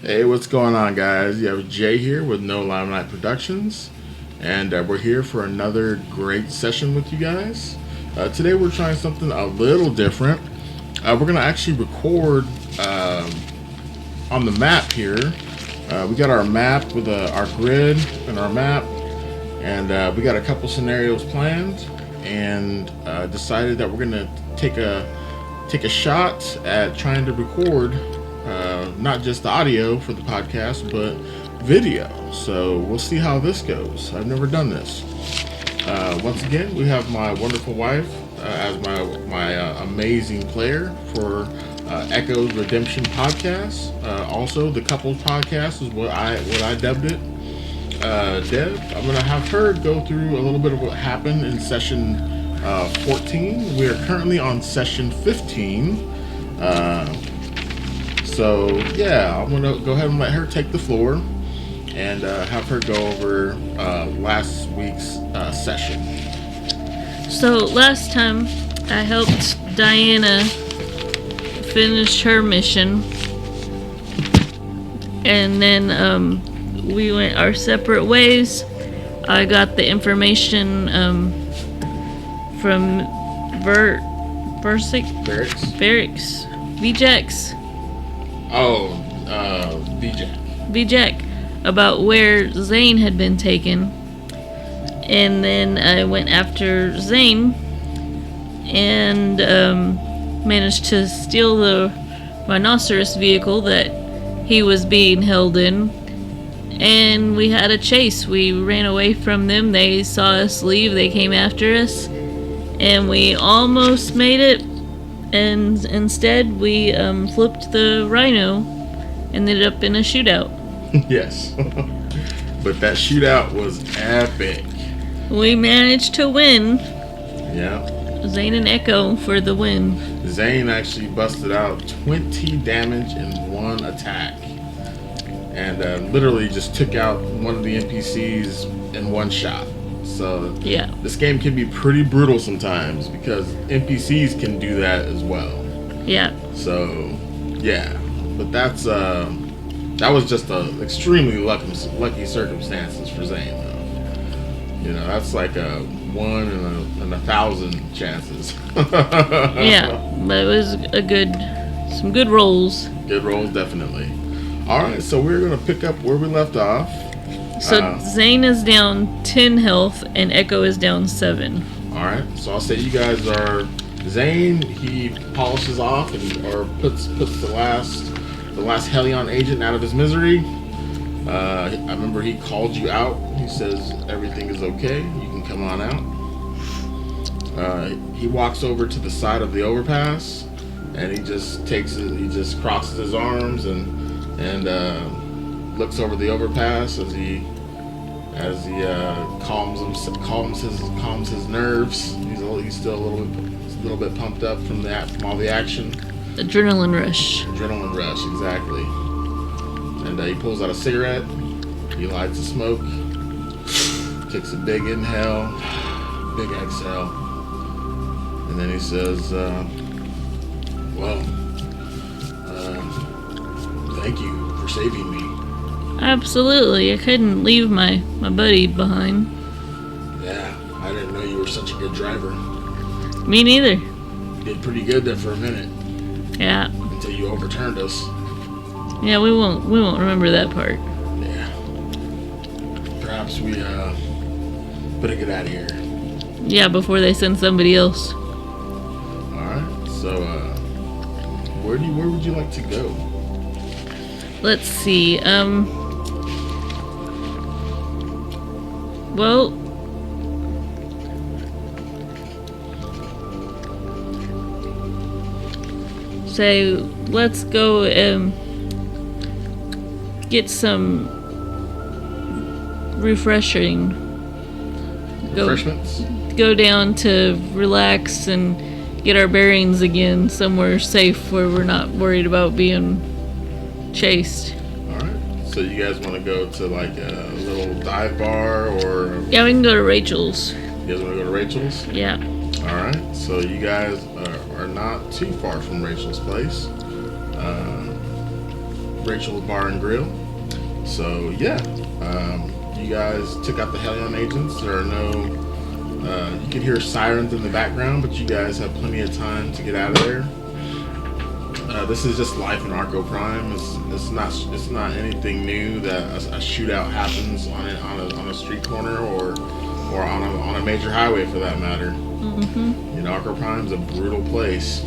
Hey, what's going on, guys? You have Jay here with No Limelight Productions, and we're here for another great session with you guys. Today, we're trying something a little different. We're going to actually record on the map here. We got our map with our grid and our map, and we got a couple scenarios planned, and decided that we're going to take a shot at trying to record not just the audio for the podcast, but video. So we'll see how this goes. I've never done this. Once again, we have my wonderful wife as my amazing player for Echo's Redemption podcast. Also, the couples podcast is what I dubbed it. Deb, I'm gonna have her go through a little bit of what happened in session 14. We are currently on session 15. So yeah, I'm gonna go ahead and let her take the floor and have her go over last week's session. So last time I helped Diana finish her mission, and then we went our separate ways. I got the information from Verix, VJax. Oh, VJack, about where Zane had been taken. And then I went after Zane and managed to steal the rhinoceros vehicle that he was being held in. And we had a chase. We ran away from them. They saw us leave. They came after us. And we almost made it. And instead, we flipped the rhino and ended up in a shootout. Yes. But that shootout was epic. We managed to win. Yeah. Zane and Echo for the win. Zane actually busted out 20 damage in one attack. And literally just took out one of the NPCs in one shot. So yeah, this game can be pretty brutal sometimes because NPCs can do that as well. Yeah. So yeah, but that was just a extremely lucky circumstances for Zane though. You know, that's like a 1 in 1,000 chances. Yeah, but it was some good rolls. Good rolls, definitely. All right, so we're gonna pick up where we left off. So Zane is down 10 health and Echo is down 7. Alright, so I'll say you guys are Zane. He polishes off or puts the last Helion agent out of his misery. I remember he called you out. He says everything is okay. You can come on out. He walks over to the side of the overpass and he just crosses his arms and looks over the overpass as he calms his nerves. He's still a little bit pumped up from all the action. Adrenaline rush, exactly. And he pulls out a cigarette. He lights a smoke. Takes a big inhale, big exhale, and then he says, thank you for saving me. Absolutely, I couldn't leave my buddy behind. Yeah, I didn't know you were such a good driver. Me neither. You did pretty good there for a minute. Yeah. Until you overturned us. Yeah, we won't remember that part. Yeah. Perhaps we better get out of here. Yeah, before they send somebody else. Alright, so where would you like to go? Let's see. Well, say let's go get some refreshments. Go down to relax and get our bearings again, somewhere safe where we're not worried about being chased. Alright, so you guys want to go to like a little dive bar or... Yeah, we can go to Rachel's. You guys want to go to Rachel's? Yeah. Alright, so you guys are not too far from Rachel's place. Rachel's Bar and Grill. So yeah, you guys took out the Hellion agents. There are no, you can hear sirens in the background, but you guys have plenty of time to get out of there. This is just life in Arco Prime. It's not anything new that a shootout happens on a street corner or on a major highway for that matter. Mm-hmm. You know, Arco Prime's a brutal place.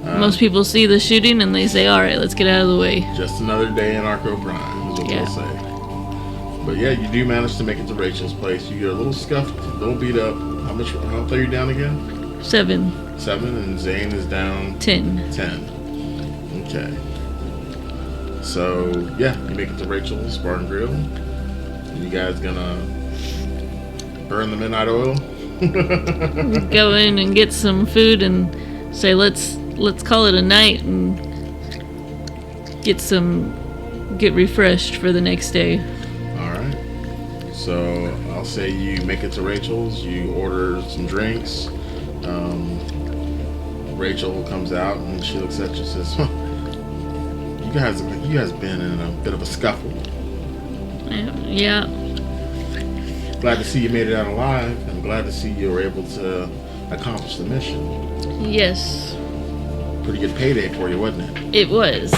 Most people see the shooting and they say, "All right, let's get out of the way." Just another day in Arco Prime is what we'll say. But yeah, you do manage to make it to Rachel's place. You get a little scuffed, a little beat up. How much are you down again? 7. 7, and Zane is down 10. 10. Okay. So yeah, you make it to Rachel's Bar and Grill. You guys gonna burn the midnight oil? Go in and get some food and say, let's call it a night and get refreshed for the next day. Alright. So I'll say you make it to Rachel's, you order some drinks. Rachel comes out and she looks at you and says, huh, you guys been in a bit of a scuffle. Yeah. Glad to see you made it out alive. I'm glad to see you were able to accomplish the mission. Yes. Pretty good payday for you, wasn't it? It was.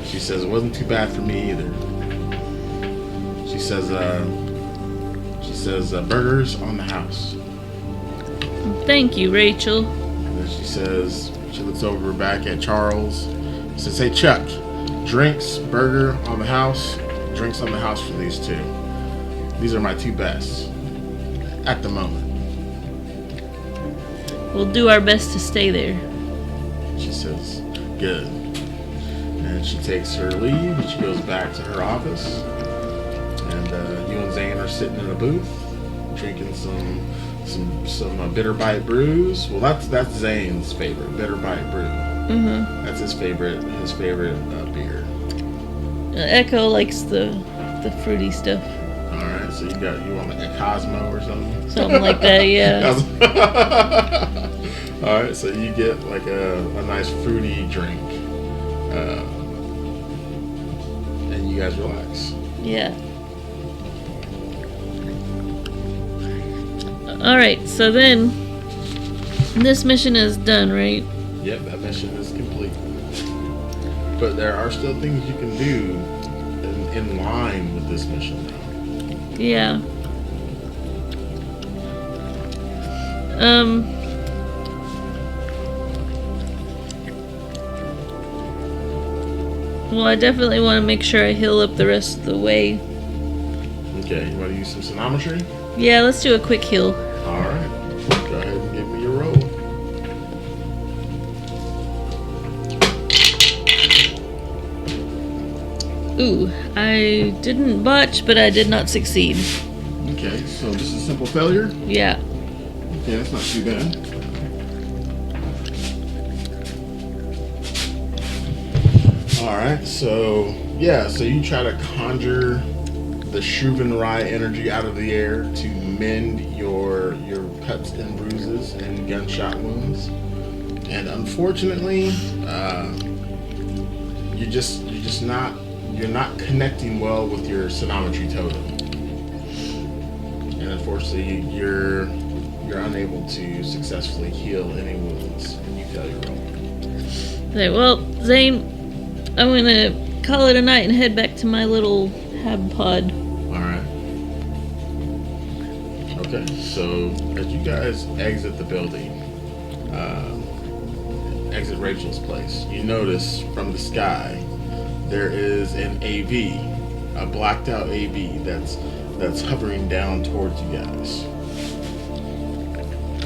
She says it wasn't too bad for me either. She says burgers on the house. Thank you, Rachel. And then she looks over back at Charles. She says, hey Chuck, drinks, burger on the house, drinks on the house for these two. These are my two best at the moment. We'll do our best to stay there. She says, good. And she takes her leave and she goes back to her office. And you and Zane are sitting in a booth drinking some bitter bite brews. Well, that's Zane's favorite, bitter bite brew. Mm-hmm. That's his favorite beer. Echo likes the fruity stuff. All right, so you want like a Cosmo or something? Something like that, yeah. All right, so you get like a nice fruity drink, and you guys relax. Yeah. Alright, so then this mission is done, right? Yep, that mission is complete. But there are still things you can do in line with this mission now. Yeah. Well, I definitely want to make sure I heal up the rest of the way. Okay, you want to use some sonometry? Yeah, let's do a quick heal. Alright, go ahead and give me your roll. Ooh, I didn't botch, but I did not succeed. Okay, so this is simple failure? Yeah. Okay, that's not too bad. Alright, so you try to conjure the Shruvenrai energy out of the air to mend your cuts and bruises and gunshot wounds. And unfortunately, you're not connecting well with your sonometry totem. And unfortunately you're unable to successfully heal any wounds and you fail your roll. Okay, well, Zane, I'm gonna call it a night and head back to my little hab pod. Alright. Okay, so as you guys exit the building, exit Rachel's place, you notice from the sky there is an AV, a blacked out AV that's hovering down towards you guys.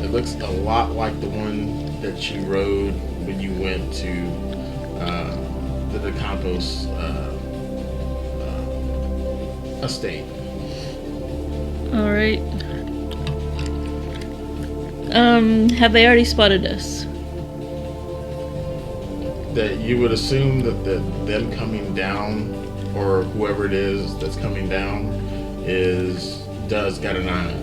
It looks a lot like the one that you rode when you went to the Campos estate. Alright. Have they already spotted us? That you would assume that them coming down, or whoever it is that's coming down, does got an eye on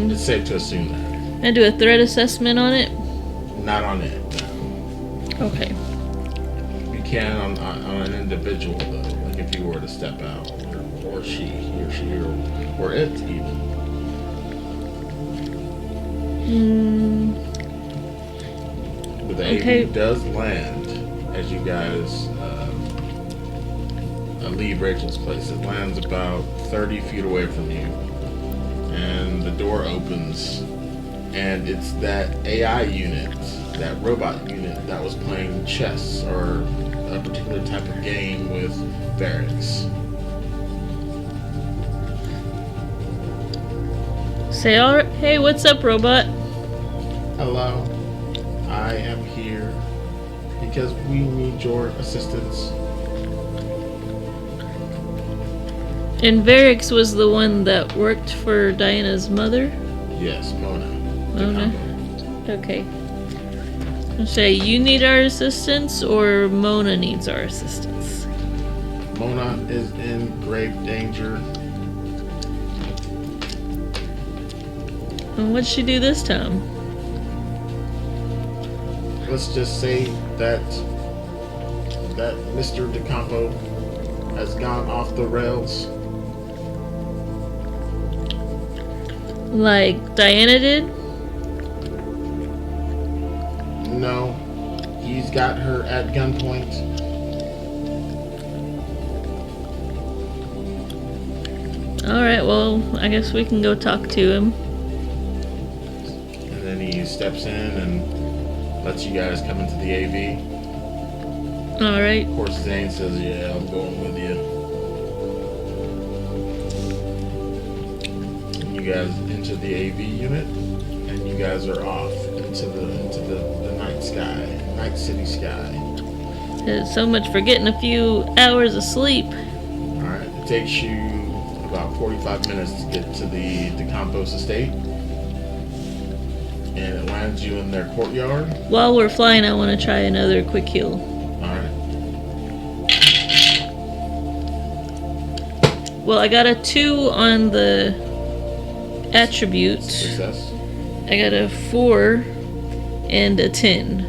you. It's safe to assume that. I do a threat assessment on it? Not on it, no. Okay. You can on an individual, though. Like if you were to step out, or he or she, or it even. But the AV does land as you guys leave Rachel's place. It lands about 30 feet away from you. And the door opens. And it's that AI unit, that robot unit that was playing chess or a particular type of game with Barracks. Say, all right, hey, what's up, robot? Hello, I am here because we need your assistance. And Varix was the one that worked for Diana's mother? Yes, Mona. Mona? Okay. I'll say, you need our assistance or Mona needs our assistance? Mona is in grave danger. And what'd she do this time? Let's just say that Mr. DeCampo has gone off the rails. Like Diana did? No, he's got her at gunpoint. Alright, well, I guess we can go talk to him. And then he steps in and lets you guys come into the AV. Alright. Of course, Zane says, yeah, I'm going with you. And you guys enter the AV unit, and you guys are off into the night sky, night city sky. So much for getting a few hours of sleep. Alright, it takes you about 45 minutes to get to the DeCampos estate. And it lands you in their courtyard. While we're flying, I want to try another quick heal. Alright. Well, I got a 2 on the attributes. Success. I got a 4 and a 10.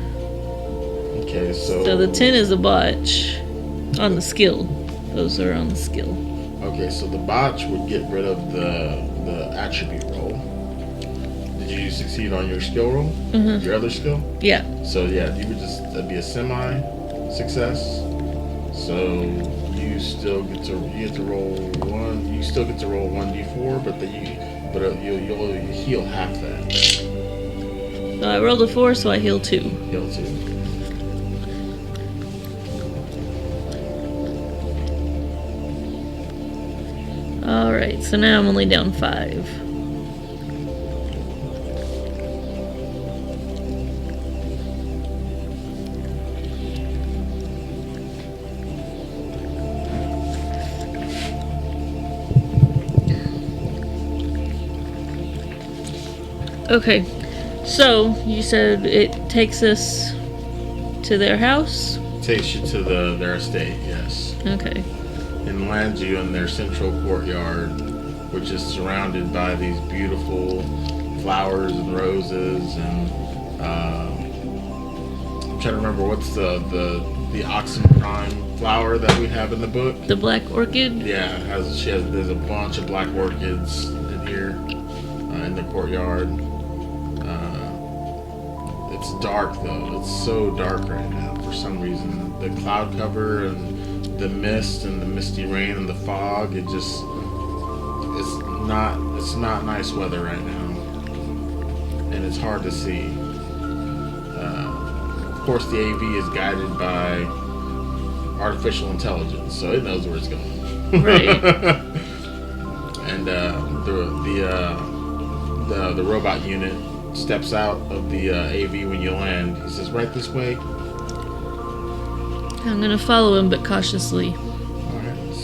Okay, so So the 10 is a botch on the skill. Those are on the skill. okay, so the botch would get rid of the attribute roll. Did you succeed on your skill roll? Mm-hmm. Your other skill? Yeah. So yeah, that'd be a semi-success. So you still get to roll one. You still get to roll 1d4, but you'll heal half that. So I rolled a 4, so I heal 2. Heal 2. Alright, so now I'm only down 5. Okay, so you said it takes us to their house? Takes you to their estate, yes. Okay. And lands you in their central courtyard, which is surrounded by these beautiful flowers and roses and I'm trying to remember what's the oxen prime flower that we have in the book. The black orchid? Yeah, there's a bunch of black orchids in here in the courtyard. It's dark though. It's so dark right now for some reason. The cloud cover and the mist and the misty rain and the fog, it's not nice weather right now. And it's hard to see. Of course the AV is guided by artificial intelligence, so it knows where it's going. Right. And the robot unit steps out of the AV when you land. He says, right this way. I'm gonna follow him, but cautiously. Alright.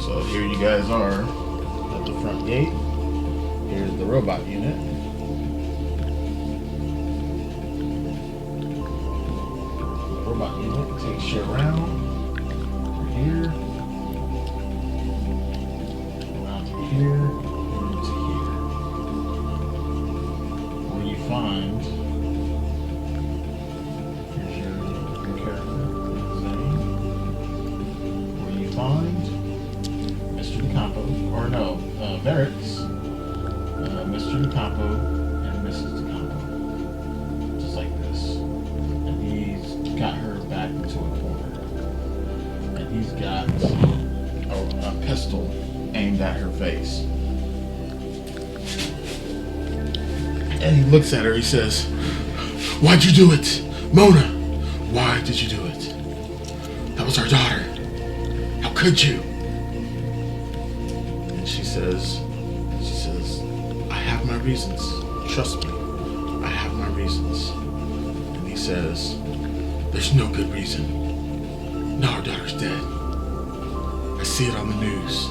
So here you guys are at the front gate. Here's the robot unit. Robot unit takes you around here. Around to here. And to here. find. Here's your character, Zane. Where you find Mr. DeCampo, or no, Merritt's, Mr. DeCampo and Mrs. DeCampo. Just like this. And he's got her back into a corner. And he's got a pistol aimed at her face. And he looks at her, he says, "Why'd you do it? Mona, why did you do it? That was our daughter. How could you?" And she says, "I have my reasons. Trust me, I have my reasons." And he says, "There's no good reason. Now our daughter's dead. I see it on the news."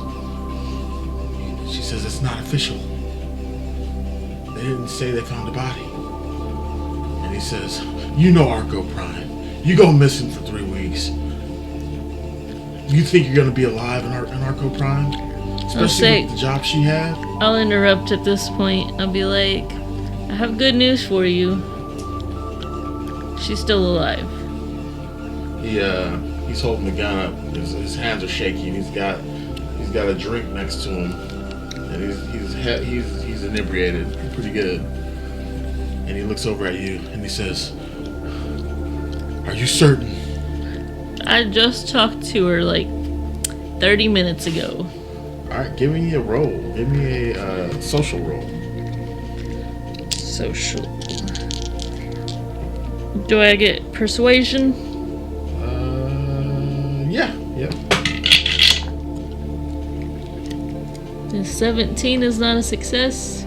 She says, "It's not official. They didn't say they found a body." And he says, "You know Arco Prime. You go missing for 3 weeks. You think you're going to be alive in Arco Prime? Especially with the job she had?" I'll interrupt at this point. I'll be like, "I have good news for you. She's still alive." He's holding the gun up. His hands are shaking. He's got a drink next to him, and he's inebriated pretty good. And he looks over at you and he says, "Are you certain?" I just talked to her like 30 minutes ago. All right, give me a roll. Give me a social roll. Social. Do I get persuasion? Yeah. A 17 is not a success.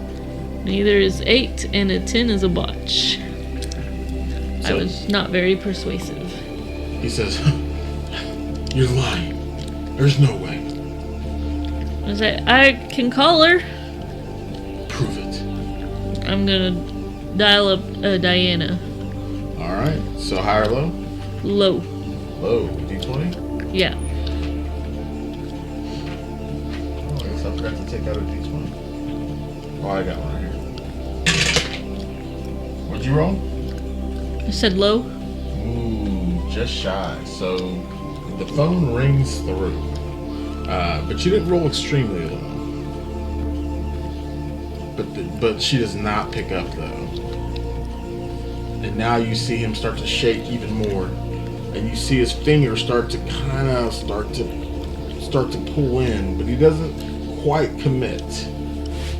Neither is 8, and a 10 is a botch. I So- was not very persuasive. He says, "You're lying. There's no way. I say, I can call her. Prove it." I'm gonna dial up Diana. All right. So high or low? Low. Low. D20. Yeah. Oh, I guess I forgot to take out a D20. Oh, I got one right here. What'd you roll? I said low. Ooh, just shy. So the phone rings through, but you didn't roll extremely low. But she does not pick up though. And now you see him start to shake even more, and you see his fingers start to pull in, but he doesn't quite commit.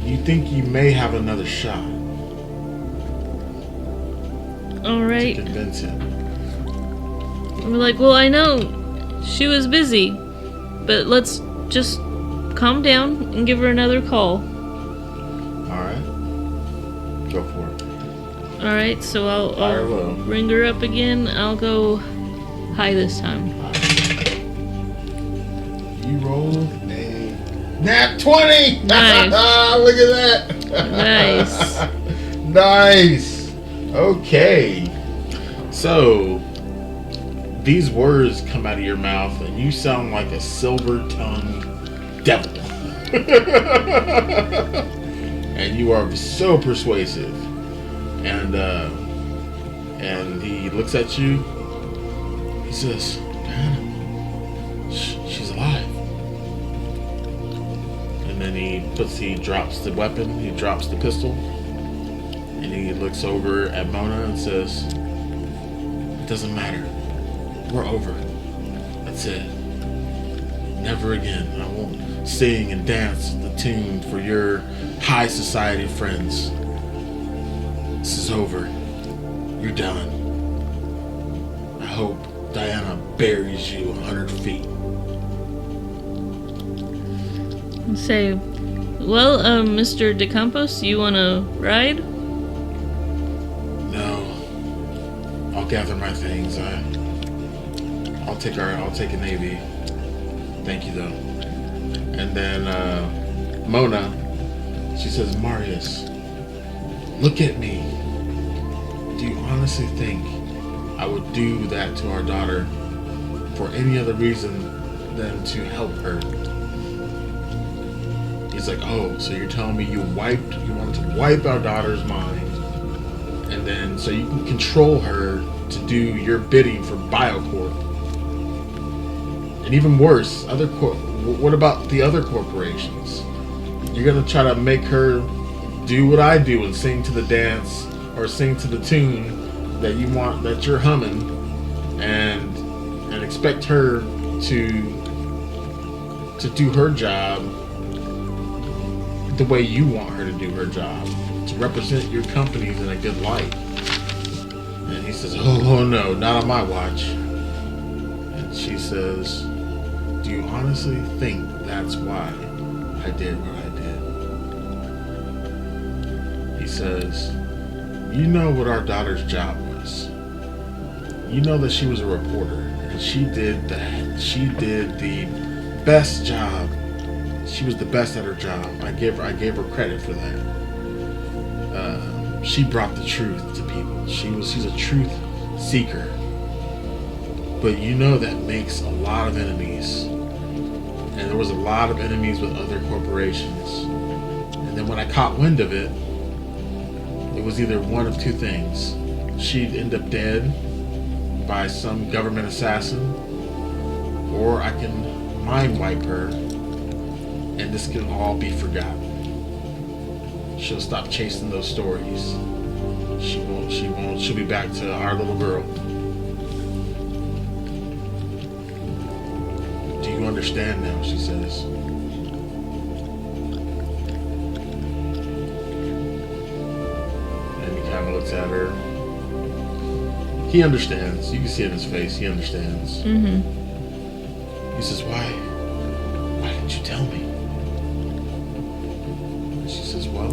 You think you may have another shot All to right. convince him. I'm like, well, I know she was busy, but let's just calm down and give her another call. All right, go for it. All right, so High or I'll low? ring her up again. I'll go high this time. You rolled a nat 20. Nice. Look at that. Nice. Nice. Okay. So these words come out of your mouth, and you sound like a silver-tongued devil. And you are so persuasive. And he looks at you. He says, "Diana, she's alive." And then he drops the weapon, he drops the pistol, and he looks over at Mona and says, "It doesn't matter. We're over. That's it. Never again. I won't sing and dance the tune for your high society friends. This is over. You're done. I hope Diana buries you 100 feet." And say, well, Mr. DeCampos, you wanna ride? No. I'll gather my things. I'll take a Navy. Thank you though. And then Mona, she says, "Marius, look at me. Do you honestly think I would do that to our daughter for any other reason than to help her?" He's like, "Oh, so you're telling me you wanted to wipe our daughter's mind And then so you can control her to do your bidding for BioCorp. And even worse, what about the other corporations? You're gonna try to make her do what I do and sing to the dance or sing to the tune that you want, that you're humming, and expect her to do her job the way you want her to do her job, to represent your companies in a good light. And he says, oh no, not on my watch. And she says, do you honestly think that's why I did what I did? He says, you know what our daughter's job was. You know that she was a reporter, and she did the best job. She was the best at her job. I gave her credit for that. She brought the truth to people. She's a truth seeker. But you know that makes a lot of enemies. And there was a lot of enemies with other corporations. And then when I caught wind of it, it was either one of two things. She'd end up dead by some government assassin, or I can mind wipe her and this can all be forgotten. She'll stop chasing those stories. She won't. She'll be back to our little girl. Do you understand now? She says. And he kind of looks at her. He understands. You can see it in his face. He understands. Mm-hmm. He says, why didn't you tell me? And she says, well,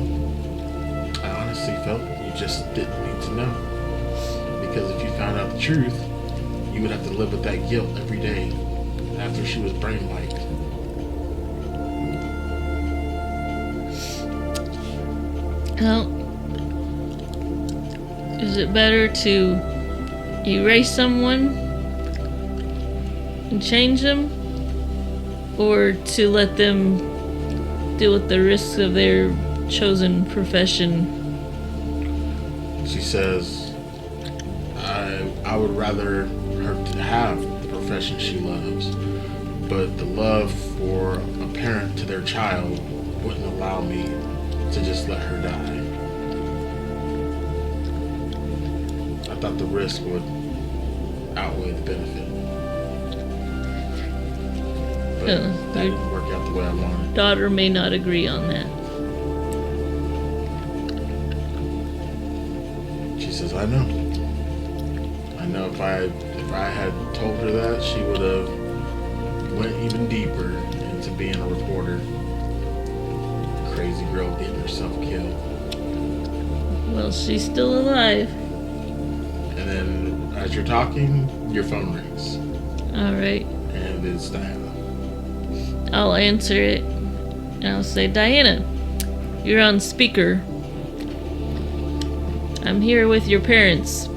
I honestly felt you just didn't need to know. Because if you found out the truth, you would have to live with that guilt every day after she was brain-wiped. Well, is it better to erase someone and change them, or to let them deal with the risks of their chosen profession? She says, I would rather her to have the profession she loves, but the love for a parent to their child wouldn't allow me to just let her die. I thought the risk would outweigh the benefit. But that didn't work out the way I wanted. Daughter may not agree on that. She says, I know. I know if I had told her that, she would have went even deeper into being a reporter. Crazy girl getting herself killed. Well, she's still alive. And then as you're talking, your phone rings. Alright. And it's Diana. I'll answer it. And I'll say, Diana, you're on speaker. I'm here with your parents.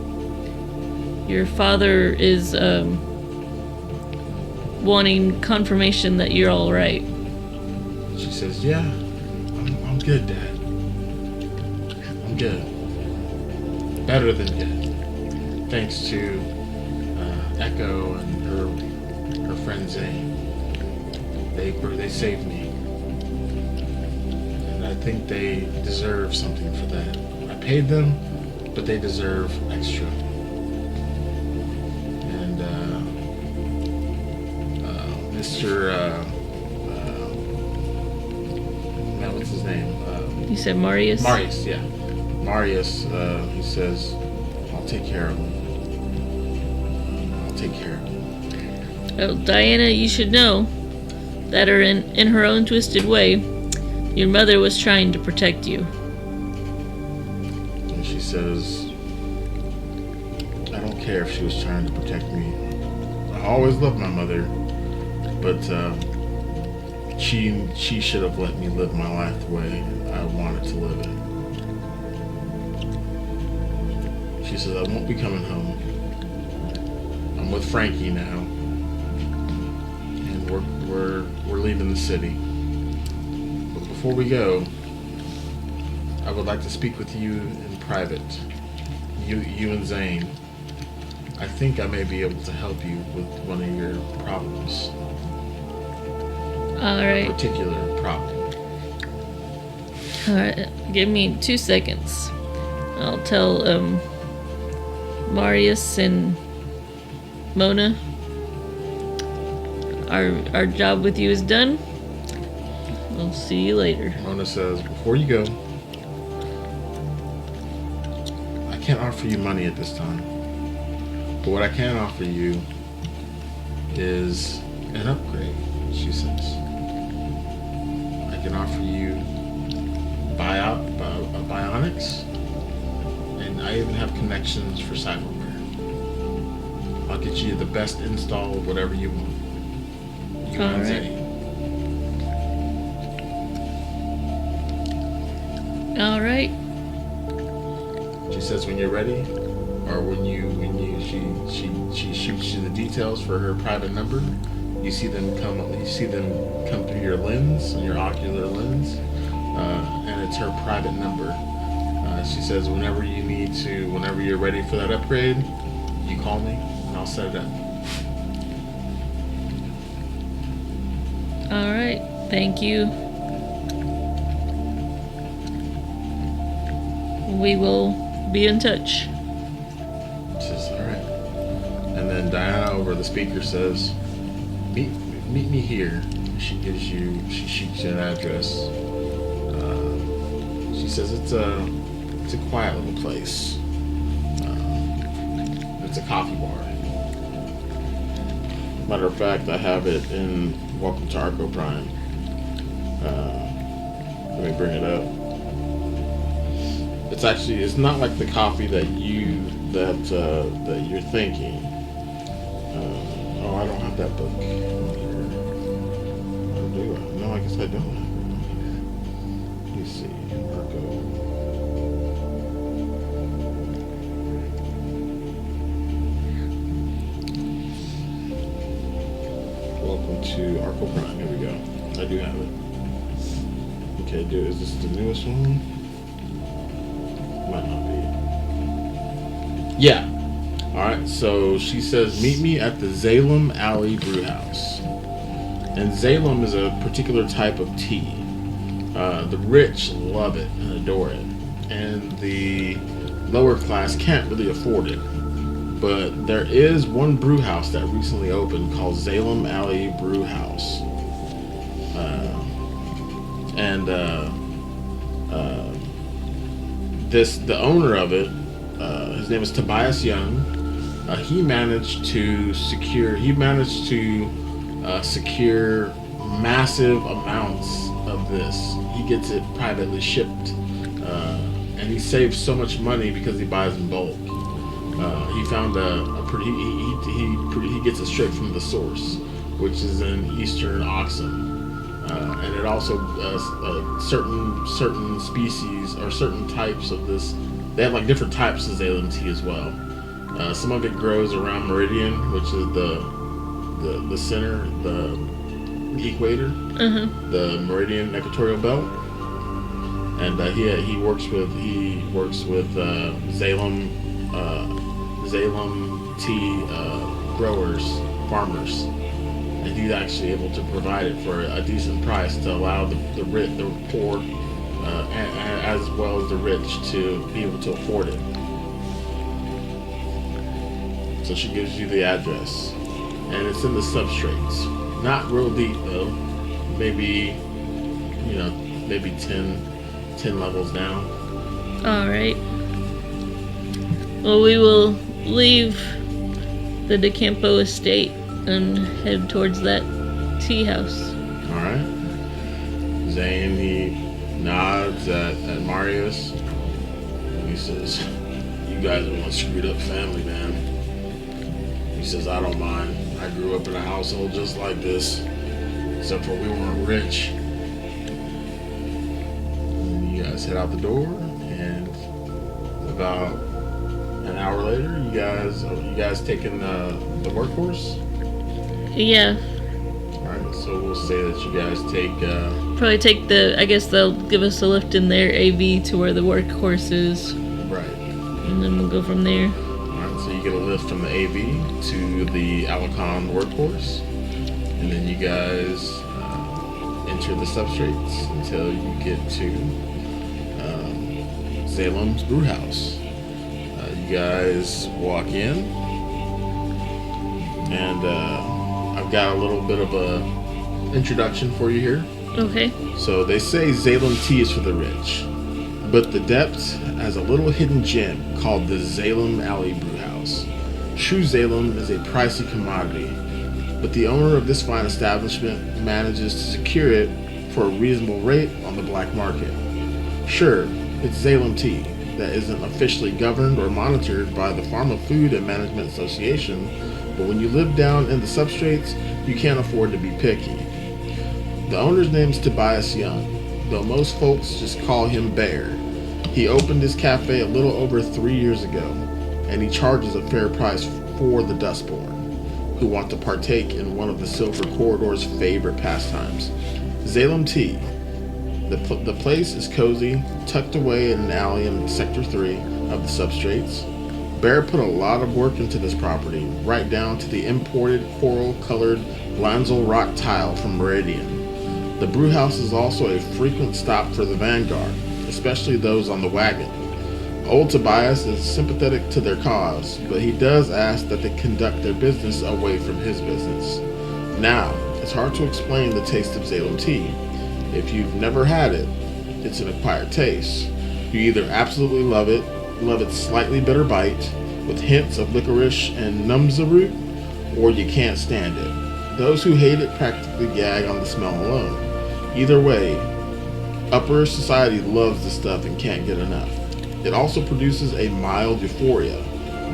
Your father is wanting confirmation that you're all right. She says, yeah, I'm good, Dad. I'm good. Better than good. Thanks to Echo and her friend Zane. They saved me. And I think they deserve something for that. I paid them, but they deserve extra. And Mr. What's his name? You said Marius? Marius, yeah. Marius, he says, I'll take care of him. I'll take care of him. Oh, Diana, you should know that in her own twisted way, your mother was trying to protect you. And she says, I don't care if she was trying to protect me. I always loved my mother, but she should have let me live my life the way I wanted to live it. She says, I won't be coming home. I'm with Frankie now. And we're leaving the city. But before we go, I would like to speak with you in private. you and Zane, I think I may be able to help you with one of your problems. All A right. particular problem. All right. Give me 2 seconds. I'll tell Marius and Mona. Our job with you is done. I'll see you later. Mona says, before you go, I can't offer you money at this time. But what I can offer you is an upgrade, she says. I can offer you bionics, and I even have connections for cyberware. I'll get you the best install of whatever you want. You All and right. Zane. All right. She says when you're ready, or when she shoots you the details for her private number. You see them come through your lens, your ocular lens, and it's her private number. She says whenever you're ready for that upgrade, you call me and I'll set it up. All right. Thank you. We will be in touch. She says, all right. And then Diana over the speaker says, meet me here. She shoots you an address. She says it's a quiet little place. It's a coffee bar. Matter of fact, I have it in Welcome to Arco Prime. Let me bring it up. It's not like the coffee that you're thinking. I don't have that book on here. Or do I? No, I guess I don't have it on here. Let me see. Arco. Welcome to Arco Prime. Here we go. I do have it. Okay, is this the newest one? Might not be. Yeah. Alright, so she says, meet me at the Salem Alley Brew House. And Salem is a particular type of tea. The rich love it and adore it. And the lower class can't really afford it. But there is one brew house that recently opened called Salem Alley Brew House. The owner of it, his name is Tobias Young. He managed to secure massive amounts of this. He gets it privately shipped, and he saves so much money because he buys in bulk. He found he gets it straight from the source, which is in Eastern Oxum. And it also certain species or certain types of this. They have like different types of Salem tea as well. Some of it grows around Meridian, which is the center, the equator, the Meridian equatorial belt. And he works with Salem tea growers, farmers. And he's actually able to provide it for a decent price to allow the poor, as well as the rich, to be able to afford it. So she gives you the address, and it's in the substrates. Not real deep though. Maybe 10 levels down. All right. Well, we will leave the DeCampo estate and head towards that tea house. Alright. Zane, he nods at Marius. And he says, you guys are one screwed up family, man. He says, I don't mind. I grew up in a household just like this. Except for we weren't rich. And you guys head out the door, and about an hour later, you guys taking the workhorse? Yeah. Alright, so we'll say that you guys take Probably take I guess they'll give us a lift in their AV to where the workhorse is. right. and then we'll go from there. Alright, so you get a lift from the AV to the Alicon workforce, and then you guys enter the substrates until you get to Salem's Brewhouse. You guys walk in, and I've got a little bit of a introduction for you here. Okay. So they say Salem tea is for the rich, but the Depths has a little hidden gem called the Salem Alley Brewhouse. True Salem is a pricey commodity, but the owner of this fine establishment manages to secure it for a reasonable rate on the black market. Sure, it's Salem tea that isn't officially governed or monitored by the Pharma Food and Management Association, but when you live down in the substrates, you can't afford to be picky. The owner's name is Tobias Young, though most folks just call him Bear. He opened his cafe a little over 3 years ago, and he charges a fair price for the dustborn, who want to partake in one of the Silver Corridor's favorite pastimes, Salem tea. The place is cozy, tucked away in an alley in Sector 3 of the substrates. Bear put a lot of work into this property, right down to the imported coral-colored Blanzel rock tile from Meridian. The brewhouse is also a frequent stop for the vanguard, especially those on the wagon. Old Tobias is sympathetic to their cause, but he does ask that they conduct their business away from his business. Now, it's hard to explain the taste of Salem tea. If you've never had it, it's an acquired taste. You either absolutely love its slightly bitter bite, with hints of licorice and numza root, or you can't stand it. Those who hate it practically gag on the smell alone. Either way, upper society loves the stuff and can't get enough. It also produces a mild euphoria,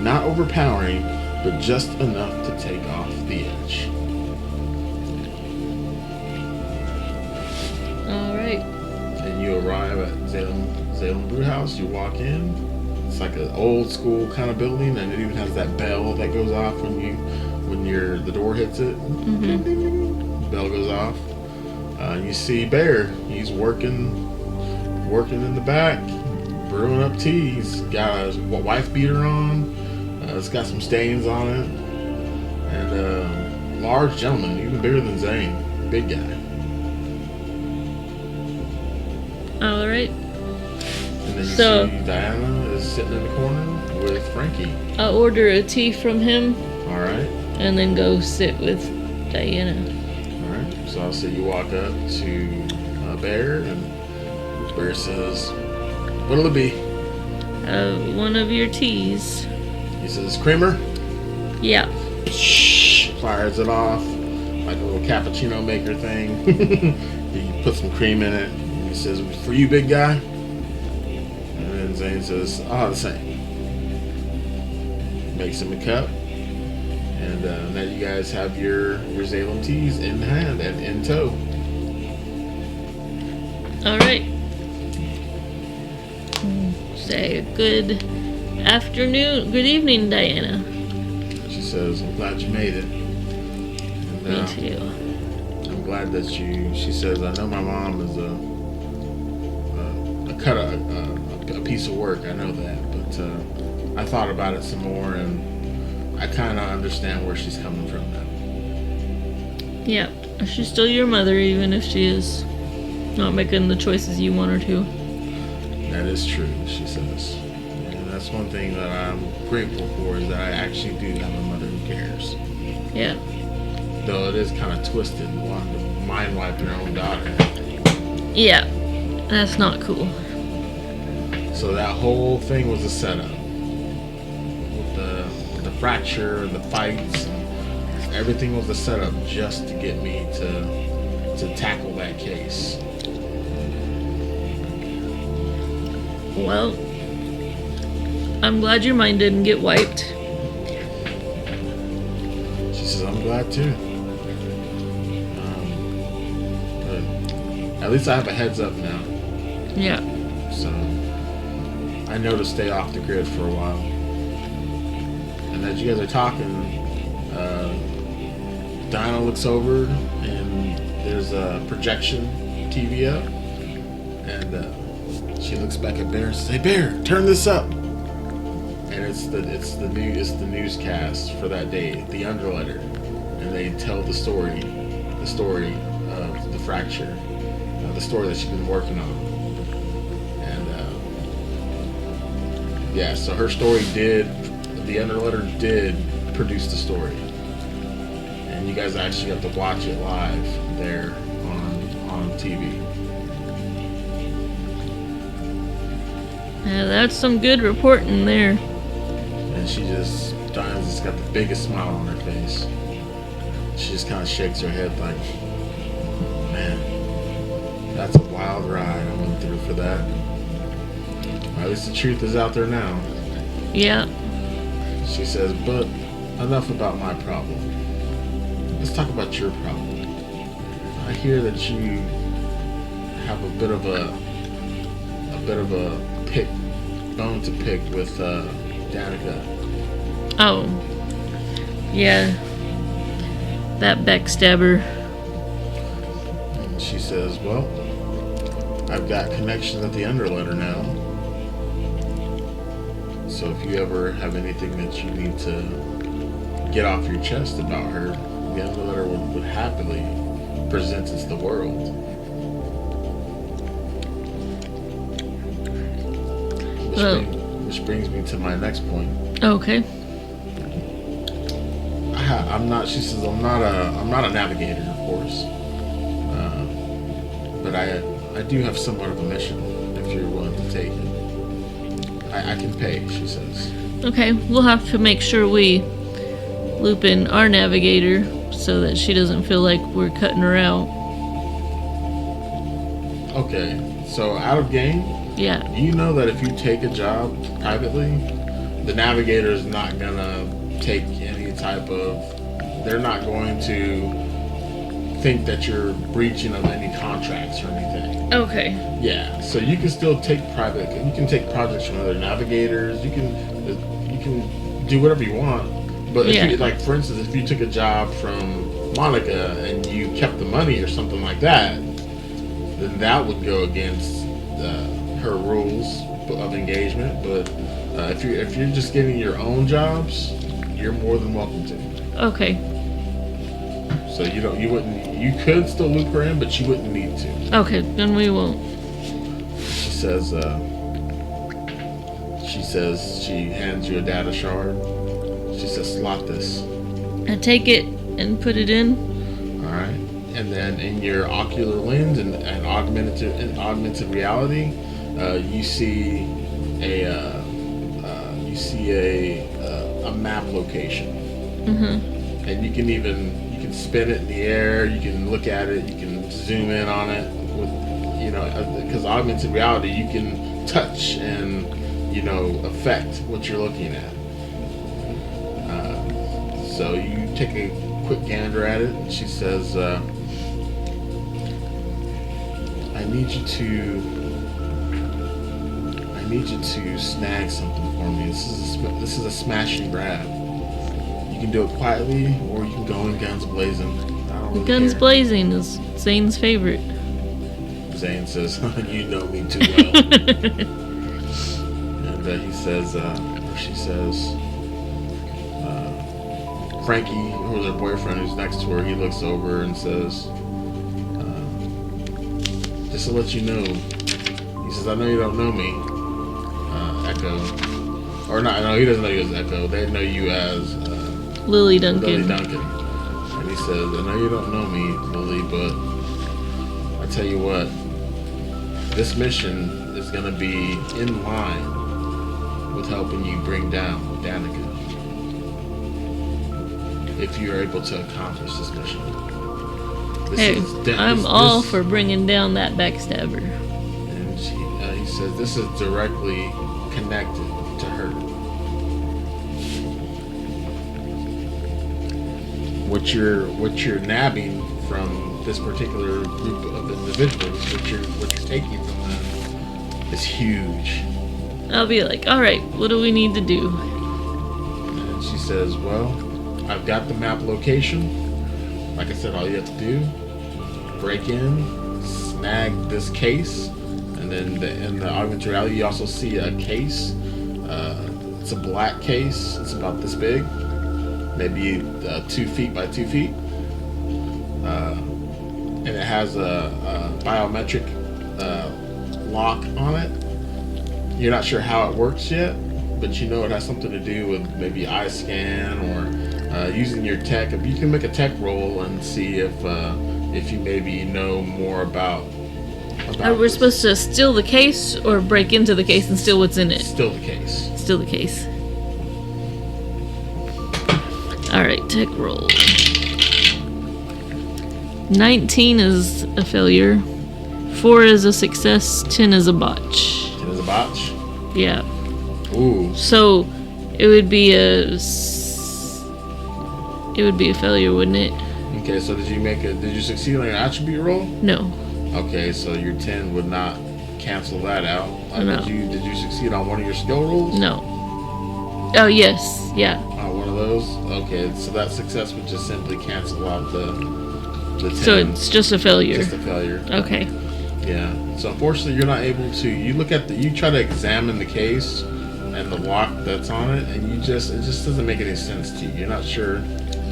not overpowering, but just enough to take off the edge. Alright. And you arrive at Salem Brewhouse, you walk in. It's like an old school kind of building, and it even has that bell that goes off when the door hits it. Mm-hmm. Ding, ding, ding. The bell goes off. You see Bear. He's working in the back, brewing up tea. He's got a wife beater on. It's got some stains on it. And large gentleman, even bigger than Zane. Big guy. Alright. And then you So- see Diana is sitting in the corner with Frankie. I'll order a tea from him All right. and then go sit with Diana. All right. So I'll see you walk up to Bear, and Bear says, "What'll it be?" One of your teas. He says, "Creamer." Yeah. Shh. Fires it off like a little cappuccino maker thing. He puts some cream in it. And he says, "For you, big guy." And then Zane says, "Oh, the same." Makes him a cup. And now you guys have your Salem teas in hand and in tow. Alright. Say good evening, Diana. She says, "I'm glad you made it." And, Me too. I'm glad that she says, "I know my mom is a piece of work. I know that, but I thought about it some more, and I kind of understand where she's coming from now." Yeah. She's still your mother, even if she is not making the choices you want her to. That is true, she says. And that's one thing that I'm grateful for, is that I actually do have a mother who cares. Yeah. Though it is kind of twisted, wanting to mind wipe your own daughter. Yeah. That's not cool. So that whole thing was a setup. With the fracture, the fights, everything was a setup just to get me to tackle that case. Well, I'm glad your mind didn't get wiped. She says, "I'm glad too. But at least I have a heads up now. Yeah. So I know to stay off the grid for a while." And as you guys are talking, Dinah looks over, and there's a projection TV up, and she looks back at Bear and says, "Hey Bear, turn this up." and it's the newscast for that day, the underletter, and they tell the story of the fracture, the story that she's been working on, and yeah, so her story the underletter did produce the story, and you guys actually have to watch it live there on TV. Yeah, that's some good reporting there. And she just, Diana's just got the biggest smile on her face. She just kind of shakes her head like, man, that's a wild ride I went through for that. Well, at least the truth is out there now. Yeah. She says, but enough about my problem. Let's talk about your problem. I hear that you have a bit of a bone to pick with Danica. Oh. Yeah. That backstabber. And she says, well, I've got connections at the underletter now. So if you ever have anything that you need to get off your chest about her, the underletter would happily present it to the world. Which brings me to my next point. Okay. She says, I'm not a navigator, of course. But I do have somewhat of a mission, if you're willing to take it. I can pay, she says. Okay, we'll have to make sure we loop in our navigator so that she doesn't feel like we're cutting her out. Okay, so out of game, Yeah. you know that if you take a job privately, the navigator is not gonna take any type of, they're not going to think that you're breaching of any contracts or anything. Okay. Yeah, so you can still take you can take projects from other navigators, you can do whatever you want, but if you, like for instance, if you took a job from Monica and you kept the money or something like that, then that would go against her rules of engagement. But if you're just getting your own jobs, you're more than welcome to. Okay. So you could still loop her in, but you wouldn't need to. Okay, then we won't. She says she hands you a data shard. She says, slot this. I take it and put it in. All right, and then in your ocular lens and augmented reality, you see a map location. Mm-hmm. And you can spin it in the air. You can look at it. You can zoom in on it with, because augmented reality, you can touch and affect what you're looking at. So you take a quick gander at it, and she says, I need you to snag something for me. This is a smash and grab. You can do it quietly, or you can go in guns blazing. I don't really Guns care. blazing is Zane's favorite. Zane says, you know me too well. And he says, she says, Frankie, who's her boyfriend, who's next to her, he looks over and says, just to let you know, he says, I know you don't know me, Echo. Or not, no, he doesn't know you as Echo. They know you as Lily Duncan. Lily Duncan. And he says, I know you don't know me, Lily, but I tell you what, this mission is going to be in line with helping you bring down Danica. If you're able to accomplish this mission. I'm all for bringing down that backstabber. And he says this is directly connected to her. What you're nabbing from this particular group of individuals, what you're taking from them, is huge. I'll be like, all right, what do we need to do? And she says, well, I've got the map location. Like I said, all you have to do, break in, snag this case, and then in the augmented reality, you also see a case It's a black case. It's about this big, maybe 2 feet by 2 feet, and it has a biometric lock on it. You're not sure how it works yet, but you know it has something to do with maybe eye scan or using your tech. You can make a tech roll and see if you maybe know more about. Are we supposed to steal the case or break into the case and steal what's in it? Steal the case. Steal the case. Alright, tech roll. 19 is a failure. 4 is a success. 10 is a botch. 10 is a botch? Yeah. Ooh. So it would be a failure, wouldn't it? Okay, so did you succeed on your attribute roll? No. Okay, so your 10 would not cancel that out. No. Did you succeed on one of your skill rolls? No. Oh, yes. Yeah. One of those? Okay, so that success would just simply cancel out the 10. So it's just a failure. Just a failure. Okay. Yeah. So unfortunately, you're not able to. You try to examine the case and the lock that's on it, and it just doesn't make any sense to you. You're not sure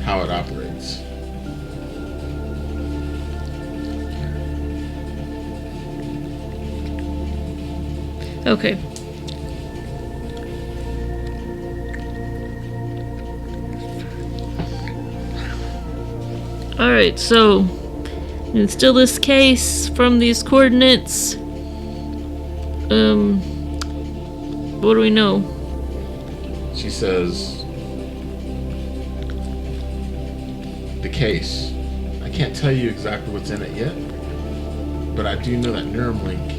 how it operates. Okay. Alright, so it's still this case from these coordinates. What do we know? She says, the case. I can't tell you exactly what's in it yet, but I do know that Neuralink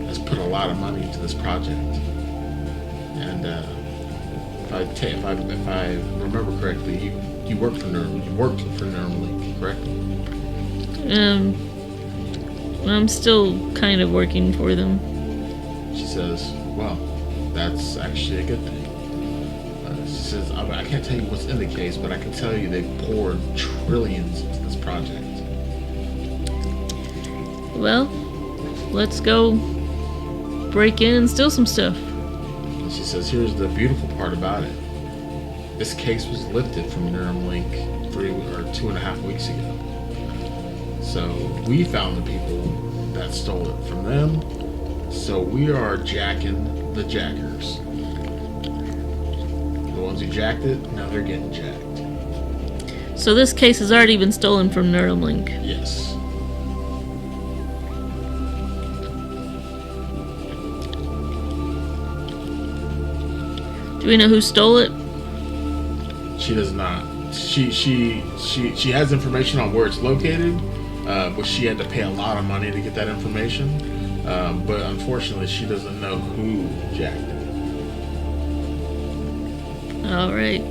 has put a lot of money into this project. And if I remember correctly, you worked for Neuralink, correct? I'm still kind of working for them. She says, well, that's actually a good thing. She says, I can't tell you what's in the case, but I can tell you they've poured trillions into this project. Well, let's go break in and steal some stuff. And she says, here's the beautiful part about it. This case was lifted from Neuralink 2.5 weeks ago. So we found the people that stole it from them. So we are jacking the jackers. The ones who jacked it, now they're getting jacked. So this case has already been stolen from Neuralink. Yes. Do we know who stole it? She does not. She has information on where it's located, but she had to pay a lot of money to get that information. But unfortunately, she doesn't know who jacked it. Alright.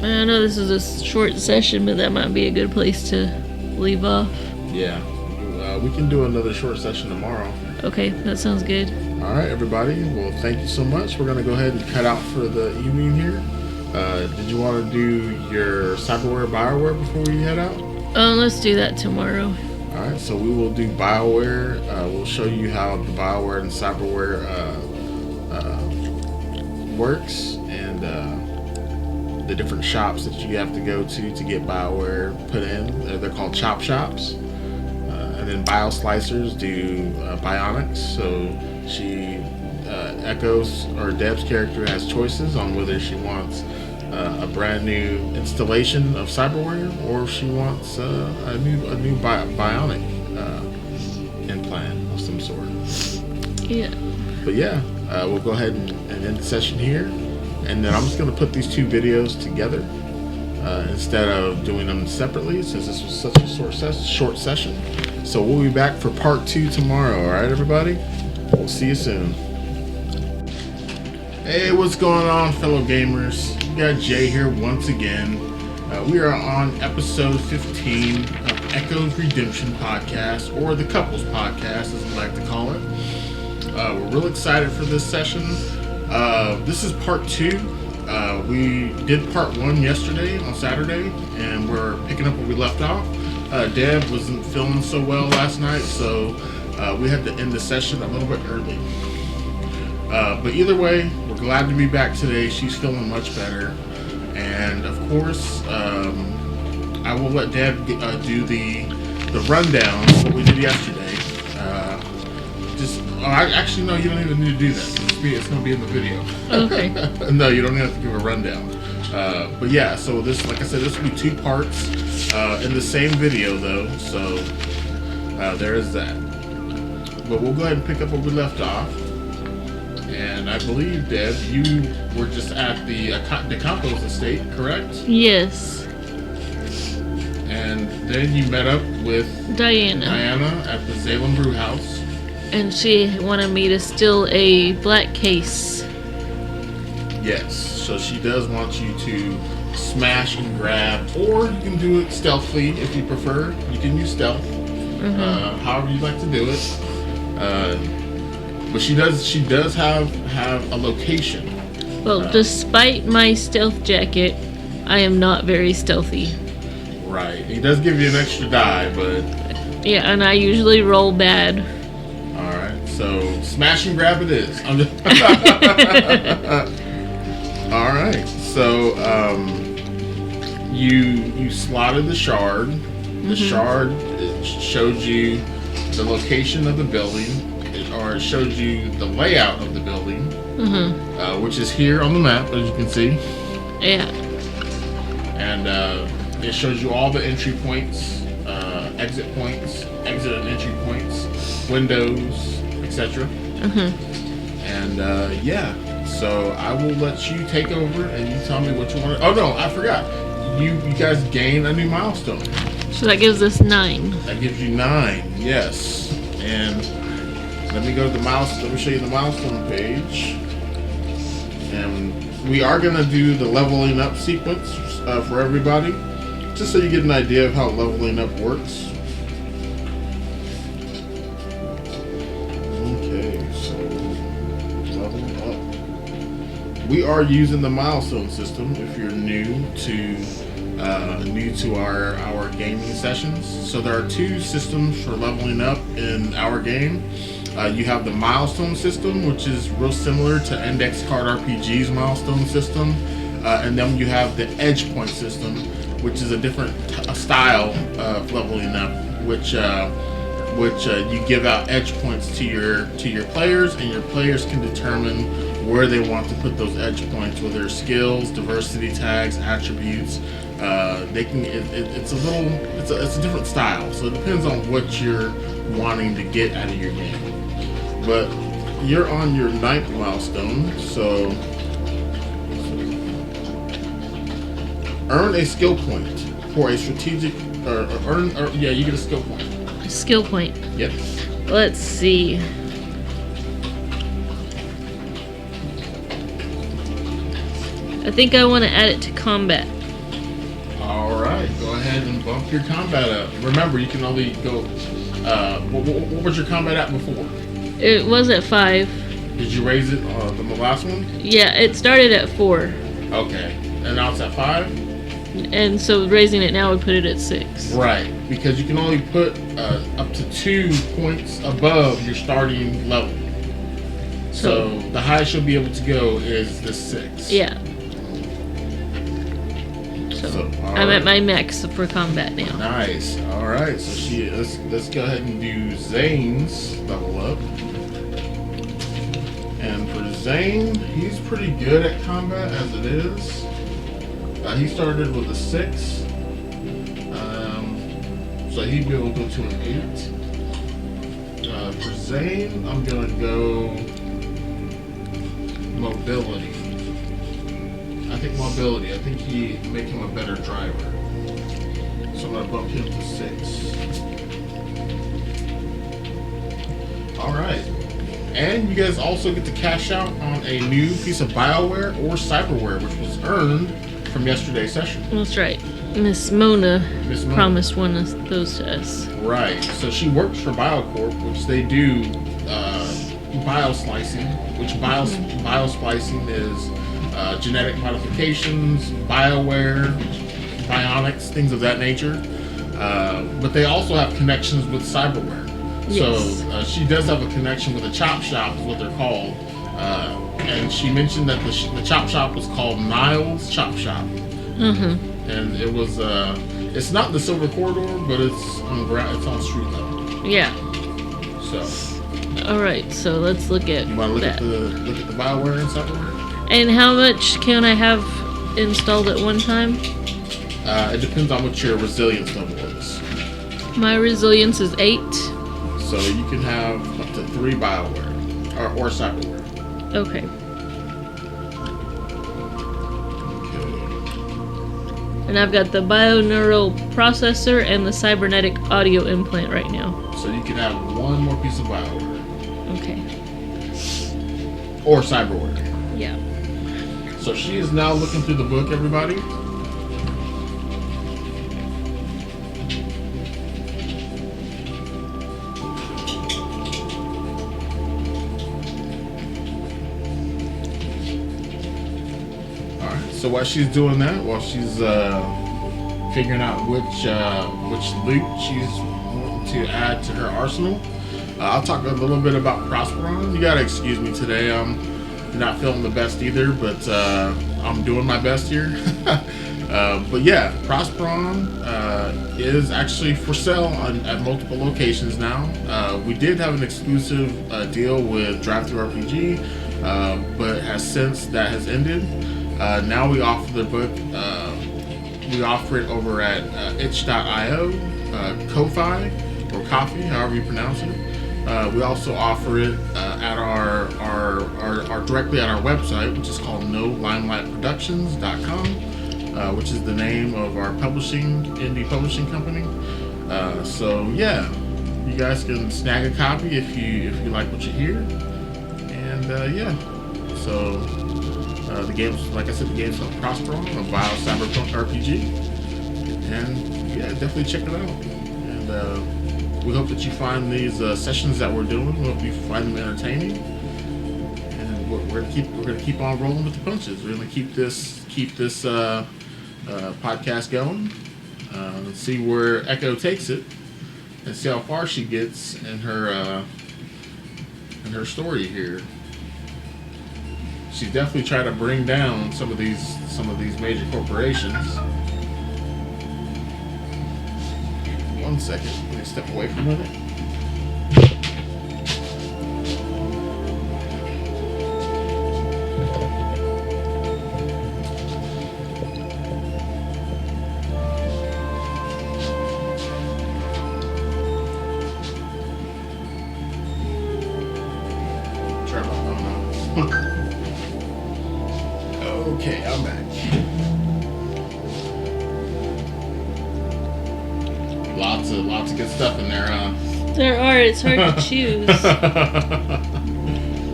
I know this is a short session, but that might be a good place to leave off. Yeah. We can do another short session tomorrow. Okay, that sounds good. Alright, everybody. Well, thank you so much. We're going to go ahead and cut out for the evening here. Did you want to do your cyberware, bioware before we head out? Let's do that tomorrow. Alright, so we will do bioware. We'll show you how the bioware and cyberware works, and the different shops that you have to go to get bioware put in. They're called chop shops. And then bioslicers do bionics. So she Echo's, or Deb's character, has choices on whether she wants a brand new installation of cyberware, or if she wants a new bionic implant of some sort. Yeah. But yeah, we'll go ahead and end the session here, and then I'm just going to put these two videos together instead of doing them separately, since this was such a short session. So we'll be back for part 2 tomorrow. All right, everybody? We'll see you soon. Hey, what's going on, fellow gamers? We got Jay here once again. We are on episode 15 of Echo's Redemption Podcast, or the Couples Podcast, as we like to call it. We're real excited for this session. This is part 2. We did part 1 yesterday on Saturday, and we're picking up where we left off. Deb wasn't feeling so well last night, so we had to end the session a little bit early. But either way, we're glad to be back today. She's feeling much better. And of course, I will let Deb do the rundown of what we did yesterday. Actually, no, you don't even need to do that. It's going to be in the video. Okay. No, you don't have to give a rundown. But yeah, so this, like I said, this will be 2 parts in the same video, though. So there is that. But we'll go ahead and pick up where we left off. And I believe, Deb, you were just at the Campos estate, correct? Yes. And then you met up with Diana, at the Salem Brew House. and she wanted me to steal a black case. Yes, so she does want you to smash and grab, or you can do it stealthily if you prefer. You can use stealth, however you'd like to do it. But she does have a location. Well, despite my stealth jacket, I am not very stealthy. Right. He does give you an extra die, but... Yeah, and I usually roll bad. Alright, so smash and grab it is. I'm just... Alright, so you slotted the shard. The shard showed you the location of the building, or it showed you the layout of the building, which is here on the map, as you can see. Yeah. And it shows you all the entry points, exit and entry points, windows, etc. And yeah, so I will let you take over and you tell me what you want to... Oh no, I forgot. You guys gain a new milestone. So that gives us 9. That gives you 9, yes. And let me go to the let me show you the milestone page. And we are going to do the leveling up sequence for everybody, just so you get an idea of how leveling up works. Okay, so leveling up. We are using the milestone system if you're new to our gaming sessions. So there are 2 systems for leveling up in our game. You have the milestone system, which is real similar to Index Card RPG's milestone system, and then you have the edge point system, which is a different style of leveling up, which you give out edge points to your players, and your players can determine where they want to put those edge points, whether it's skills, diversity tags, attributes. It's a different style, so it depends on what you're wanting to get out of your game. But you're on your 9th milestone, so earn a skill point for a strategic, you get a skill point. A skill point. Yes. Let's see. I think I want to add it to combat. Alright, go ahead and bump your combat up. Remember, you can only go, what was your combat at before? It was at 5. Did you raise it on the last one? Yeah, it started at 4. Okay, and now it's at 5? And so raising it now would put it at 6. Right, because you can only put up to 2 points above your starting level. So the highest you'll be able to go is the 6. Yeah. So I'm at my max for combat now. Nice. All right. So let's go ahead and do Zane's level up. And for Zane, he's pretty good at combat as it is. He started with a 6. So he'd be able to go to an 8. For Zane, I'm gonna go mobility. I think mobility. I think he make him a better driver. So I'm gonna bump him to 6. All right. And you guys also get to cash out on a new piece of Bioware or cyberware, which was earned from yesterday's session. That's right. Miss Mona promised one of those to us. Right. So she works for BioCorp, which they do bioslicing, which biosplicing is genetic modifications, bioware, bionics, things of that nature. But they also have connections with cyberware. Yes. So she does have a connection with a chop shop, is what they're called, And she mentioned that the chop shop was called Niles Chop Shop. Mm-hmm. And it was it's not the Silver Corridor, but it's on ground. It's on street level. Yeah. So. All right. So let's look at You want to that. look at the Bioware and cyberware? And how much can I have installed at one time? It depends on what your resilience level is. My resilience is 8. So you can have up to 3 Bioware or cyberware. Okay. And I've got the bio-neural processor and the cybernetic audio implant right now. So you can have one more piece of Bioware. Okay. Or cyberware. Yeah. So she is now looking through the book, everybody. So while she's doing that, while she's figuring out which loot she's wanting to add to her arsenal, I'll talk a little bit about Prosperon. You gotta excuse me today. I'm not feeling the best either, but I'm doing my best here. But yeah, Prosperon is actually for sale at multiple locations now. We did have an exclusive deal with Drive-Thru RPG, but since that has ended. Now we offer the book. We offer it over at itch.io, Ko-Fi, or Coffee, however you pronounce it. We also offer it at our directly at our website, which is called NoLimelight.productions.com, which is the name of our indie publishing company. So yeah, you guys can snag a copy if you like what you hear, and yeah, so. The game's, like I said, the game's called Prosperon, a Bio-Cyberpunk RPG. And yeah, definitely check it out. And we hope that you find these sessions that we're doing. We hope you find them entertaining. And we're gonna keep on rolling with the punches. We're gonna keep this podcast going. Let's see where Echo takes it, and see how far she gets in her story here. She's definitely trying to bring down some of these major corporations. 1 second, let me step away for a minute. Try my phone out. Okay, I'm back. Lots of good stuff in there, huh? There are. It's hard to choose.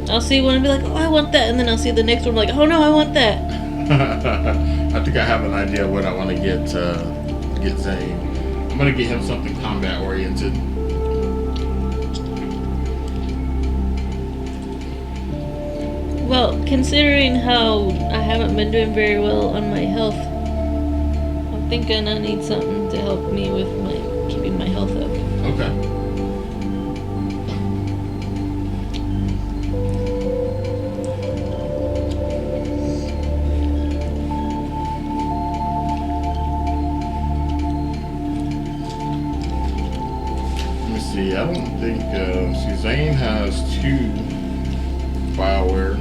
I'll see one and be like, oh, I want that. And then I'll see the next one like, oh no, I want that. I think I have an idea of what I want to get Zane. I'm going to get him something combat oriented. Well, considering how I haven't been doing very well on my health, I'm thinking I need something to help me with keeping my health up. Okay. Let me see. I don't think Zane has 2 Bioware.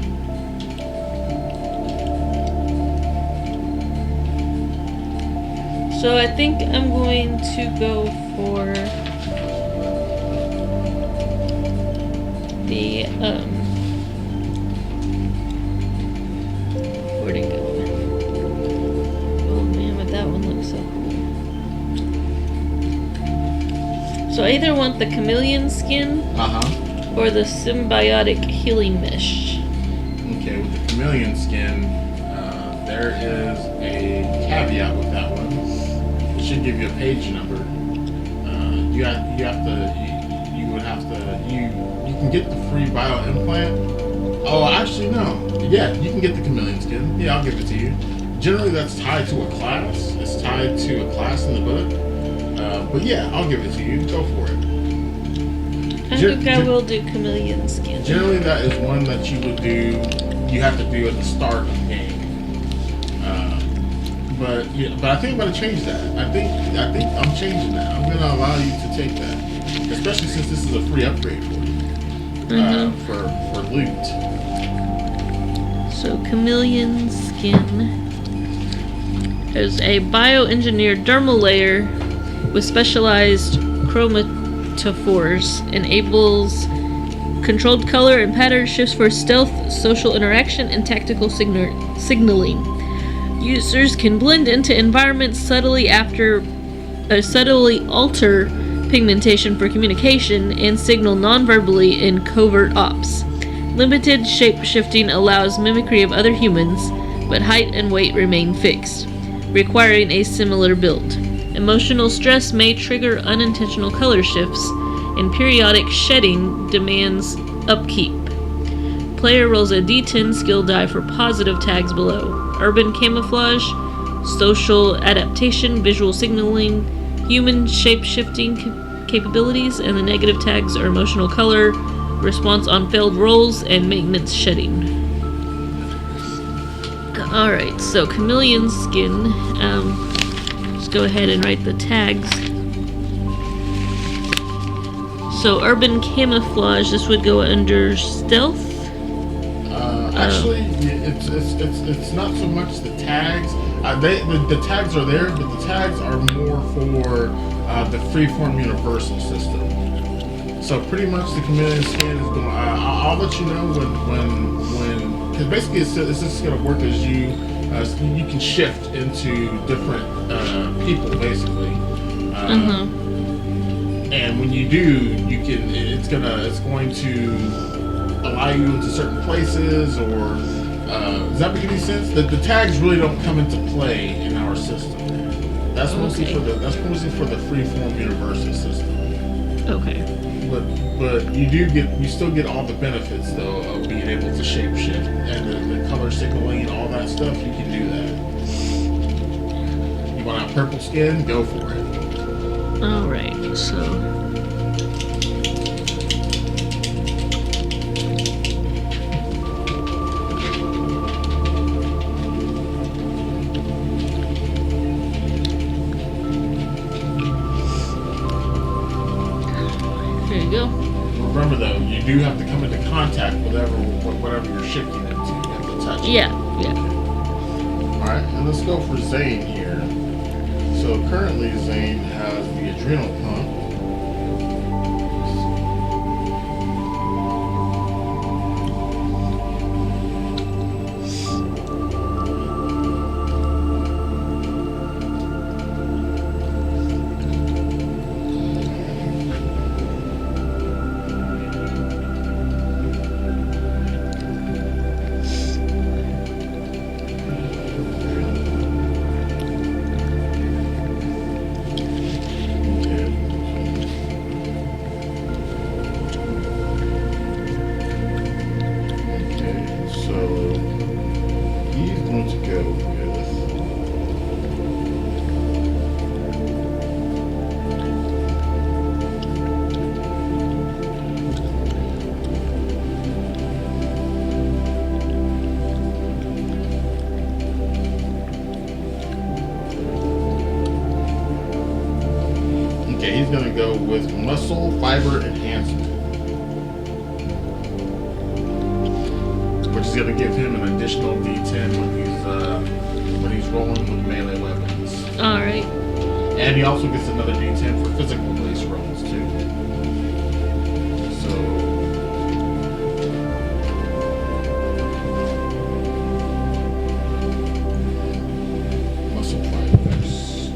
So I think I'm going to go for the where'd it go? Oh man, but that one looks so cool. So I either want the chameleon skin or the symbiotic healing mesh. Okay, with the chameleon skin, there is a caveat with that one. It should give you a page number. You can get the free bio implant. Oh, actually no. Yeah, you can get the chameleon skin. Yeah, I'll give it to you. Generally, that's tied to a class. It's tied to a class in the book. But yeah, I'll give it to you. Go for it. I think I will do chameleon skin. Generally, that is one that you would do. You have to do at the start of the game. But I think I'm gonna change that. I think I'm changing that. I'm gonna allow you to take that, especially since this is a free upgrade for you for loot. So chameleon skin has a bioengineered dermal layer with specialized chromatophores, enables controlled color and pattern shifts for stealth, social interaction, and tactical signaling. Users can blend into environments subtly alter pigmentation for communication, and signal non-verbally in covert ops. Limited shape-shifting allows mimicry of other humans, but height and weight remain fixed, requiring a similar build. Emotional stress may trigger unintentional color shifts, and periodic shedding demands upkeep. Player rolls a d10 skill die for positive tags below: urban camouflage, social adaptation, visual signaling, human shape-shifting capabilities, and the negative tags are emotional color, response on failed rolls, and maintenance shedding. Alright, so chameleon skin. Let's go ahead and write the tags. So urban camouflage, this would go under stealth. Actually, it's not so much the tags. The tags are there, but the tags are more for the freeform universal system. So pretty much the chameleon skin is going. I'll let you know when because basically it's just going to work as you can shift into different people basically. And when you do, you can. It's going to allow you into certain places, or does that make any sense? The tags really don't come into play in our system. That's mostly for the freeform universal system. Okay. But you still get all the benefits though of being able to shapeshift and the color signaling, all that stuff. You can do that. You want a purple skin? Go for it. All right. So. Remember though, you do have to come into contact with whatever you're shifting into. You have to touch it. Yeah. Alright, and let's go for Zane here. So currently Zane has the adrenal pump. He's going to go with muscle fiber enhancement, which is going to give him an additional D10 when he's rolling with melee weapons. All right. And he also gets another D10 for physical base rolls too. So muscle fibers.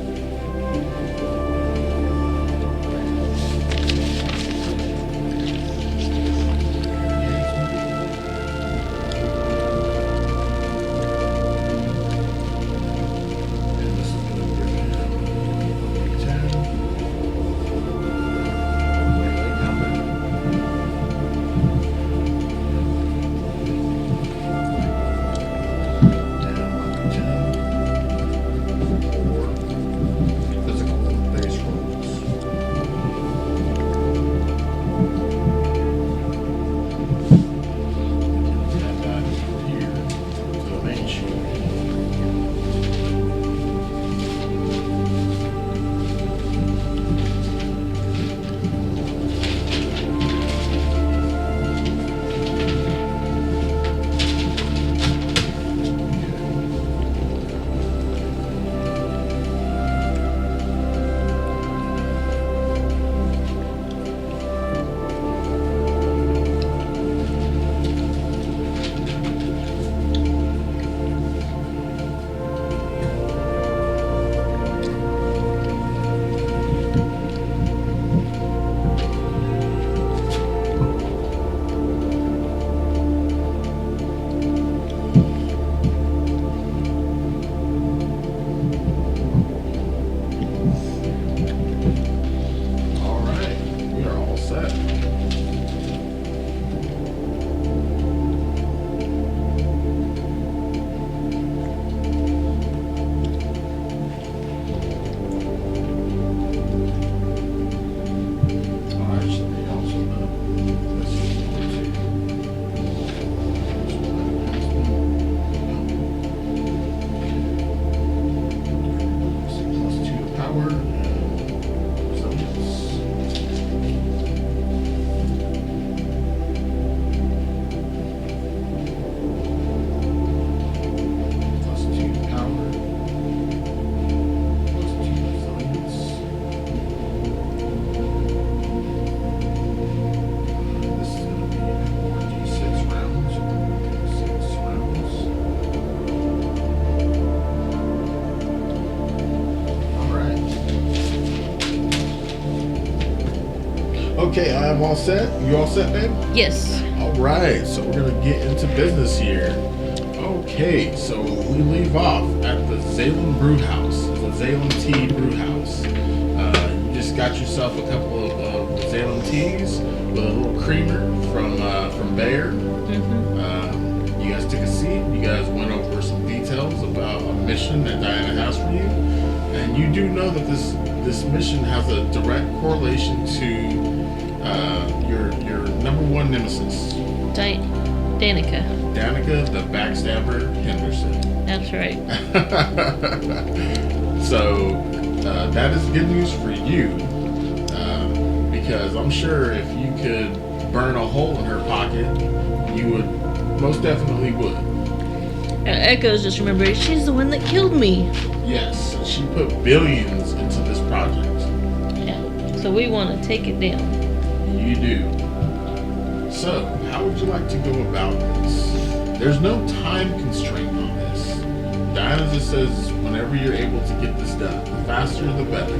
Okay, I'm all set. You all set, babe? Yes. All right, so we're gonna get into business here. Okay, so we leave off at the Zalem Brew House, the Zalem Tea Brew House. You just got yourself a couple of Zalem teas with a little creamer from Bayer. You guys took a seat. You guys went over some details about a mission that Diana has for you, and you do know that this mission has a direct correlation to your number one nemesis, Danica. Danica, the backstabber Henderson. That's right. So that is good news for you, because I'm sure if you could burn a hole in her pocket, you would most definitely would. Echoes just remember she's the one that killed me. Yes, she put billions into this project. Yeah. So we want to take it down. You do. So, how would you like to go about this? There's no time constraint on this. Diana just says whenever you're able to get this done. The faster, the better.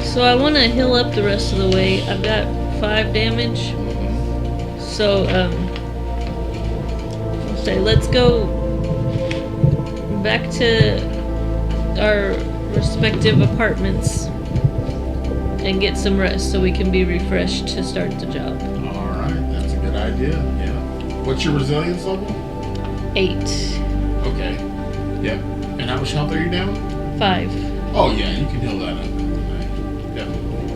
So I want to heal up the rest of the way. I've got 5 damage. So, I'll say let's go back to our respective apartments and get some rest so we can be refreshed to start the job. Alright, that's a good idea. Yeah. What's your resilience level? 8. Okay. Yep. And how much health are you down? 5. Oh yeah, you can heal that up. Definitely.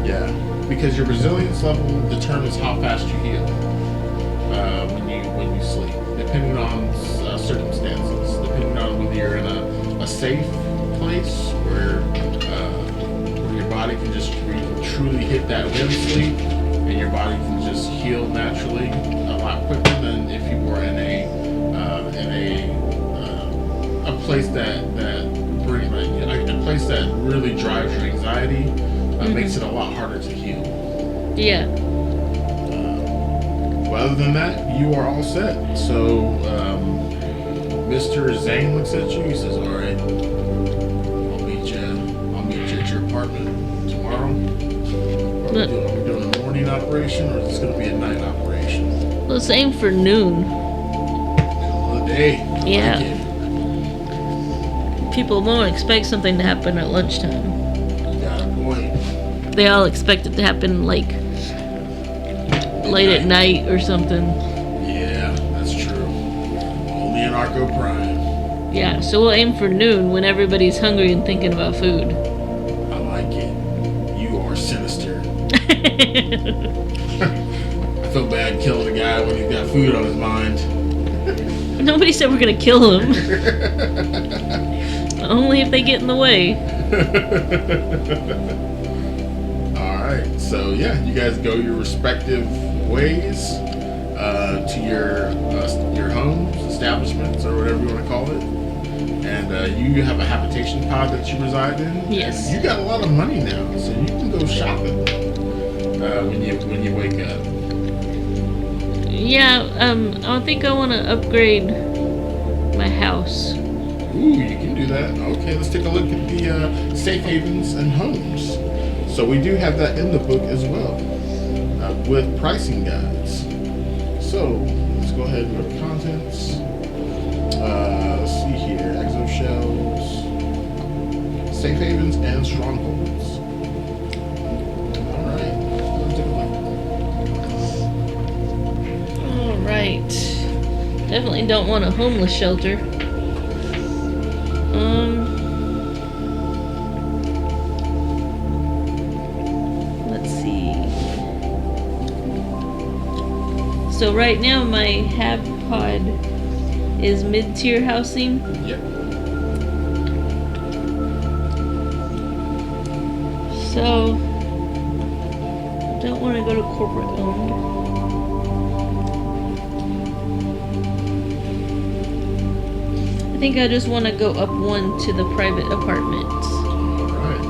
Yeah. Because your resilience level determines how fast you heal when you sleep, depending on circumstances, depending on whether you're in a safe place where your body can just truly hit that REM sleep, and your body can just heal naturally a lot quicker than if you were in a place that brings a place that really drives your anxiety. Makes it a lot harder to heal. Yeah. But other than that, you are all set. So, Mr. Zane looks at you. He says, "All right, I'll meet you at your apartment tomorrow. Are we doing a morning operation, or is this going to be a night operation?" Let's aim for noon. Middle of the day. I Yeah. like it. People won't expect something to happen at lunchtime. Got a point. They all expect it to happen like late at night or something. Yeah, that's true. Only in Arco Prime. Yeah, so we'll aim for noon when everybody's hungry and thinking about food. I like it. You are sinister. I feel bad killing a guy when he's got food on his mind. Nobody said we're gonna kill him. Only if they get in the way. Alright, so yeah, you guys go your respective ways to your homes, establishments, or whatever you want to call it. And you have a habitation pod that you reside in. Yes. And you got a lot of money now, so you can go shopping when you wake up. Yeah, I think I want to upgrade my house. Ooh, you can do that. Okay, let's take a look at the safe havens and homes. So we do have that in the book as well, with pricing guides. So let's go ahead and go to contents. Let's see here, exo shells, safe havens, and strongholds. All right, let's take a look. All right. Definitely don't want a homeless shelter. Let's see. So right now my hab pod is mid-tier housing. Yep. So don't want to go to corporate owned. I think I just want to go up one to the private apartments. Alright.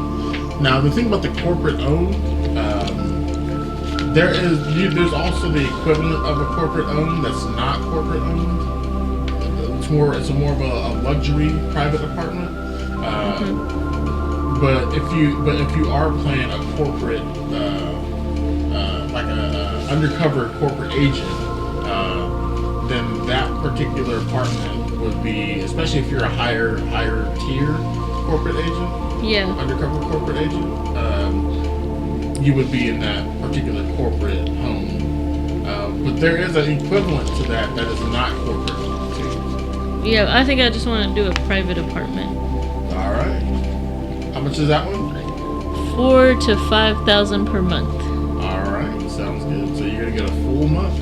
Now the thing about the corporate owned, there's also the equivalent of a corporate owned that's not corporate owned. It's more of a luxury private apartment. But if you are playing a corporate undercover corporate agent, then that particular apartment would be, especially if you're a higher tier corporate agent, Yeah. undercover corporate agent, you would be in that particular corporate home. But there is an equivalent to that is not corporate too. Yeah, I think I just want to do a private apartment. All right. How much is that one? 4,000 to 5,000 per month. All right, sounds good. So you're gonna get a full month.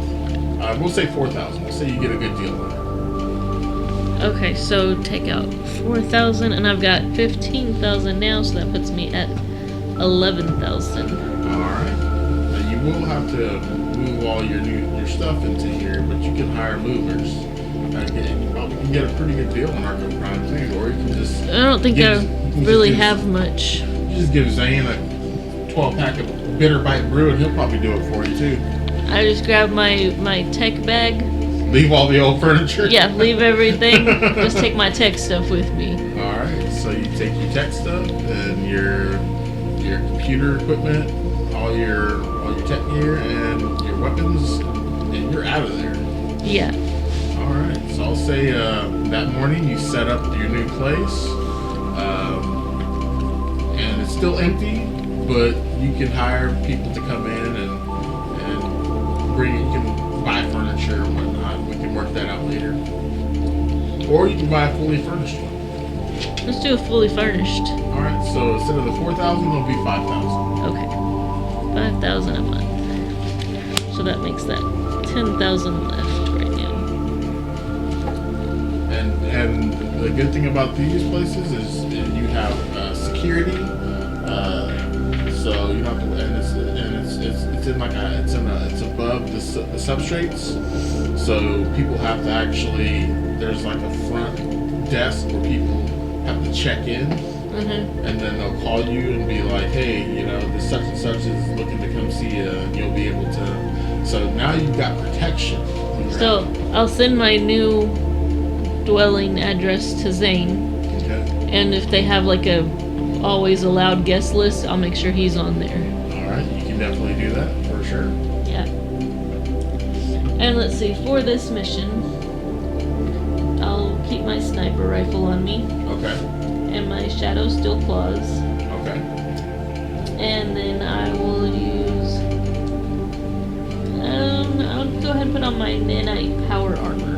We'll say 4,000. We'll say you get a good deal on it. Okay, so take out 4,000, and I've got 15,000 now, so that puts me at 11,000. All right. Now you will have to move all your stuff into here, but you can hire movers. You probably can get a pretty good deal on Arco Prime too, or you can just. I don't think I really have much. You just give Zane a 12-pack of Bitter Bite Brew, and he'll probably do it for you too. I just grab my tech bag. Leave all the old furniture. Yeah, leave everything. Just take my tech stuff with me. All right. So you take your tech stuff and your computer equipment, all your tech gear, and your weapons, and you're out of there. Yeah. All right. So I'll say that morning you set up your new place, and it's still empty, but you can hire people to come in and bring. You can buy furniture and whatnot. We can work that out later, or you can buy a fully furnished one. Let's do a fully furnished. All right. So instead of the 4,000, it'll be 5,000. Okay. 5,000 a month. So that makes that 10,000 left right now. And the good thing about these places is you have security, so you don't have to. And it's above the substrates, so people have to actually. There's like a front desk where people have to check in, and then they'll call you and be like, "Hey, this such and such is looking to come see you," and you'll be able to. So now you've got protection. So I'll send my new dwelling address to Zane, Okay. and if they have like a always allowed guest list, I'll make sure he's on there. All right, you can definitely do that for sure. Yeah. And let's see, for this mission, I'll keep my sniper rifle on me, Okay. and my shadow steel claws, Okay. and then I will use. I'll go ahead and put on my nanite power armor.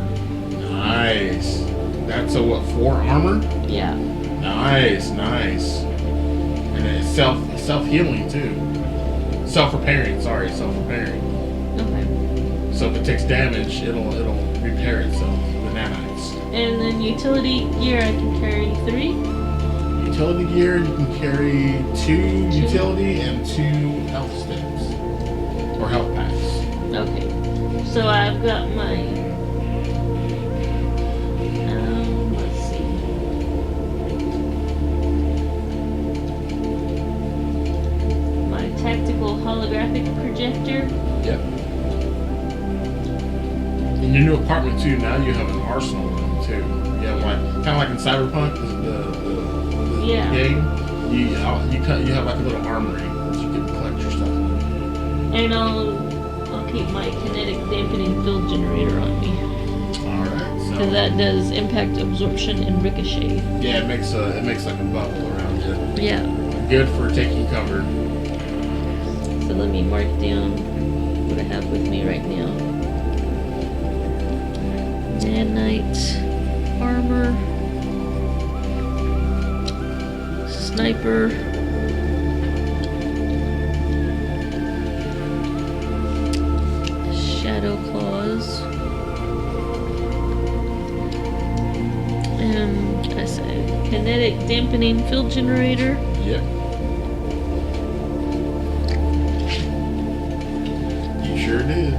Nice. That's a what? 4 armor? Yeah. Nice. And it's self-healing too. Self-repairing. Self-repairing. Okay. So if it takes damage, it'll repair itself. The nanites. And then utility gear, I can carry 3. Utility gear, you can carry 2 utility and 2 health sticks or health packs. Okay. So I've got my. Let's see. My tactical holographic projector. Yep. In your new apartment too, now you have an arsenal room too. You have like kind of like in Cyberpunk, the Yeah. game. You have like a little armory that you can collect your stuff in. And I'll keep my kinetic dampening field generator on me. All right. Because So that does impact absorption and ricochet. yeah, it makes like a bubble around you. Yeah. Good for taking cover. So let me mark down what I have with me right now. Nanite armor, sniper, shadow claws, and I say kinetic dampening field generator. Yep. You sure did.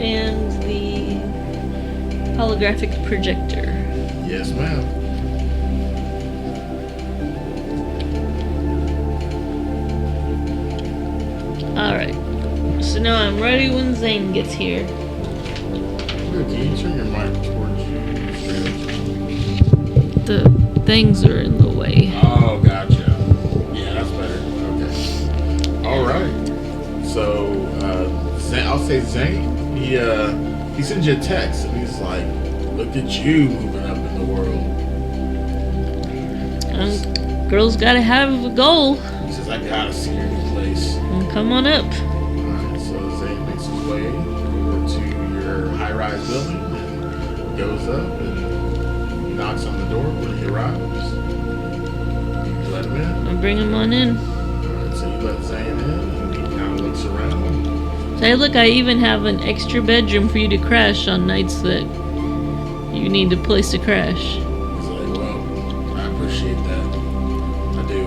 And the holographic projector. Yes, ma'am. Alright. So now I'm ready when Zane gets here. Good. Can you turn your mic towards you? The things are in the way. Oh, gotcha. Yeah, that's better. Okay. All right. So I'll say Zane. He sends you a text and he's like, "Look at you moving up in the world." Girls gotta have a goal. He says, "I gotta see your new place." Come on up. All right. So Zane makes his way over to your high-rise building and goes up and knocks on the door when he arrives. You let him in. I'll bring him on in. Alright, so you let Zane in and he kind of looks around. Say, look, I even have an extra bedroom for you to crash on nights that you need a place to crash. He's like, well, I appreciate that. I do.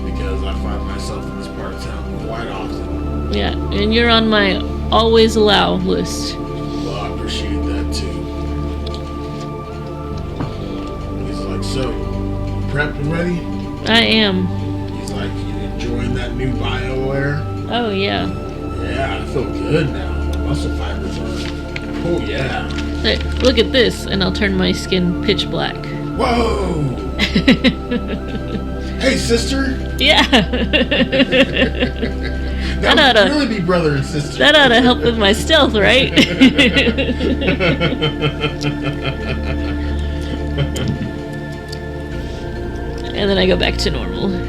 Because I find myself in this part of town quite often. Yeah, and you're on my always allow list. Well, I appreciate that too. He's like, so, you prepped and ready? I am. He's like, you enjoying that new BioWare? Oh, yeah. Yeah, I feel good now. My muscle fibers are, oh yeah. Hey, look at this, and I'll turn my skin pitch black. Whoa! Hey, sister! Yeah. That would really be brother and sister. That ought to help with my stealth, right? And then I go back to normal. He's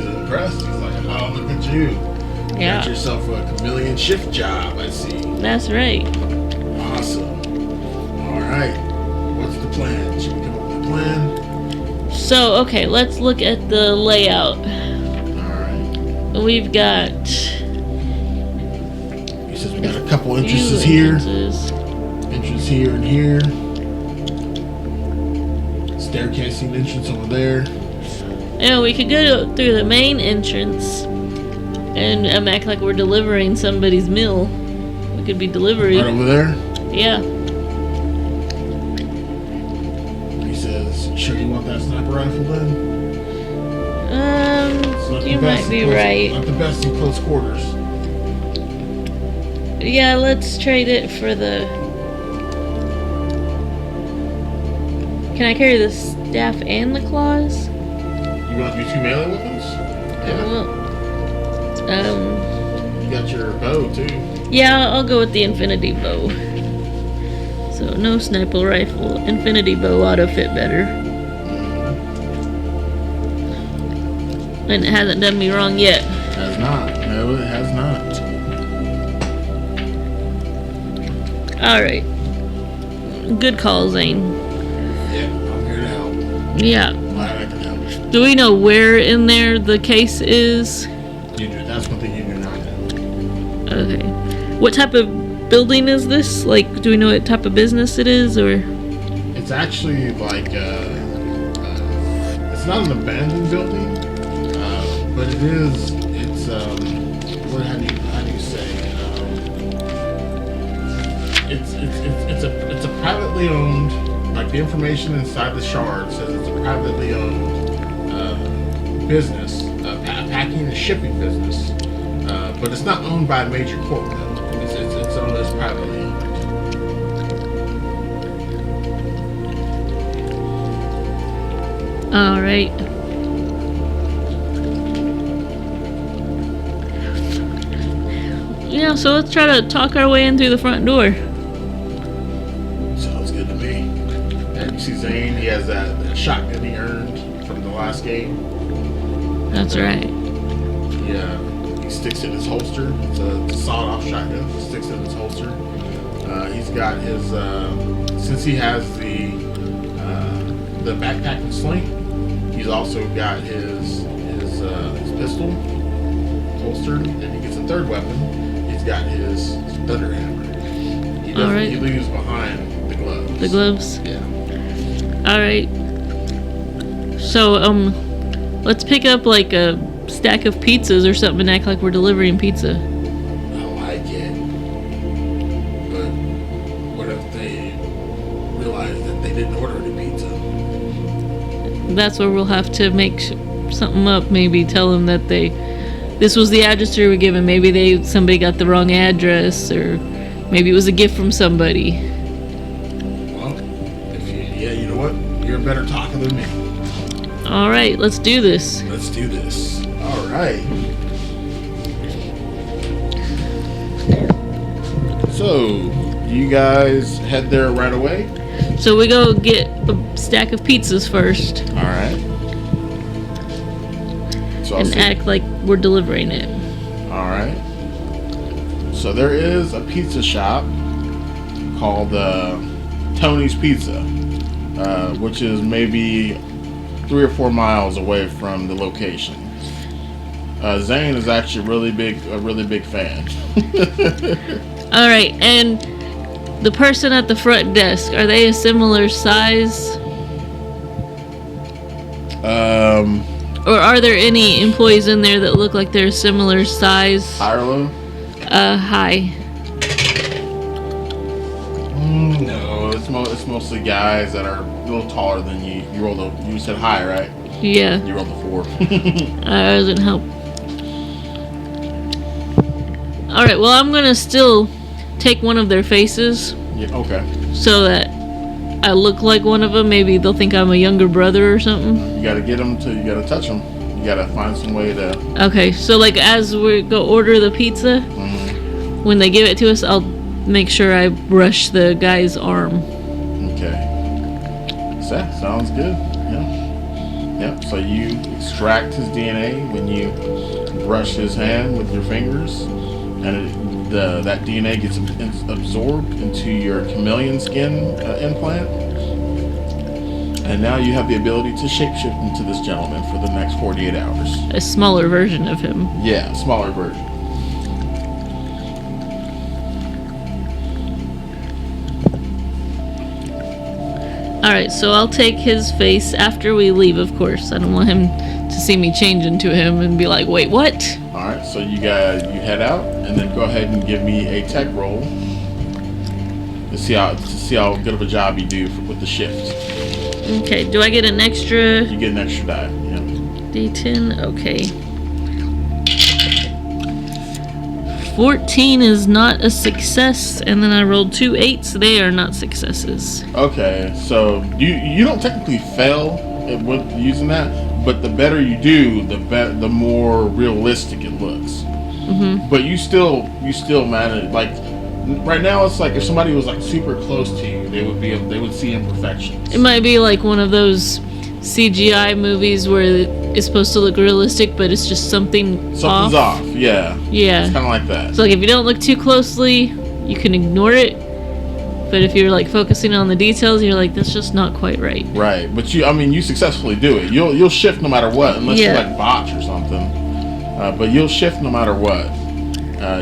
impressed. He's like, oh, look at you. Yeah. Got yourself a chameleon shift job, I see. That's right. Awesome. All right. What's the plan? Should we come up with a plan? So, okay, let's look at the layout. All right. We've got... He says we got a couple entrances here. Entrance here and here. Staircasing entrance over there. Yeah, we could go through the main entrance and act like we're delivering somebody's meal. We could be delivery. Right over there? Yeah. He says, sure you want that sniper rifle then? You might be right. Not the best in close quarters. Yeah, let's trade it for the... Can I carry the staff and the claws? You want to do 2 melee weapons? Yeah. Well, you got your bow too. yeah, I'll go with the infinity bow. So no sniper rifle. Infinity bow ought to fit better. And it hasn't done me wrong yet. It has not. No, it has not. Alright. Good call, Zane. Yeah, I'm here to help. Yeah. Glad I can help. Do we know where in there the case is? You do. That's one thing you do not know. Okay. What type of building is this? Like, do we know what type of business it is, or? It's actually like it's not an abandoned building, but it is. It's how do you say? It's a privately owned. Like the information inside the shard says, it's a privately owned business, packing and shipping business, but it's not owned by a major corp though. It's owned as privately owned. All right. Yeah, so let's try to talk our way in through the front door. Sounds good to me. And you see Zane, he has that shotgun he earned from the last game. That's right. He sticks it in his holster. It's a sawed-off shotgun. He sticks it in his holster. He's got his since he has the backpack and sling. He's also got his pistol holstered, and he gets a third weapon. He's got his thunder hammer. He leaves behind the gloves. The gloves? Yeah. Alright. So, let's pick up like a stack of pizzas or something and act like we're delivering pizza. I like it. But what if they realize that they didn't order any pizza? That's where we'll have to make something up. Maybe tell them that this was the address we were given. Maybe somebody got the wrong address, or maybe it was a gift from somebody. Well, you know what? You're a better talker than me. All right, let's do this. Let's do this. All All right. So, you guys head there right away? So we go get a stack of pizzas first. All right. So and act like we're delivering it. All right. So there is a pizza shop called Tony's Pizza, which is maybe 3 or 4 miles away from the location. Zane is actually a really big fan. All right, and the person at the front desk, are they a similar size? Or are there any employees in there that look like they're a similar size? Ireland? Hi. No, it's mostly guys that are a little taller than you. You said hi, right? Yeah. You rolled a 4. That doesn't help. All right. Well, I'm gonna still take one of their faces. Yeah. Okay. So that I look like one of them. Maybe they'll think I'm a younger brother or something. You gotta get them to. You gotta touch them. You gotta find some way to. Okay. So like as we go order the pizza, when they give it to us, I'll make sure I brush the guy's arm. Okay. So, sounds good. Yeah. Yep. So you extract his DNA when you brush his hand with your fingers, and that DNA gets absorbed into your chameleon skin implant, and now you have the ability to shapeshift into this gentleman for the next 48 hours. A smaller version of him. Yeah, smaller version. Alright, so I'll take his face after we leave, of course. I don't want him to see me change into him and be like, wait, what? Alright, so you head out, and then go ahead and give me a tech roll to see how good of a job you do with the shift. Okay, do I get an extra? You get an extra die, yeah. D10, okay. 14 is not a success, and then I rolled 2 8s. They are not successes. Okay, so you don't technically fail with using that, but the better you do, the more realistic it looks. Mm-hmm. But you still manage. Like right now, it's like if somebody was like super close to you, they would see imperfections. It might be like one of those CGI movies where it's supposed to look realistic, but it's just something's off. Yeah. Yeah. It's kind of like that. So like if you don't look too closely, you can ignore it. But if you're like focusing on the details, you're like, that's just not quite right. Right. But you successfully do it. You'll shift no matter what, unless you like botch or something. But you'll shift no matter what.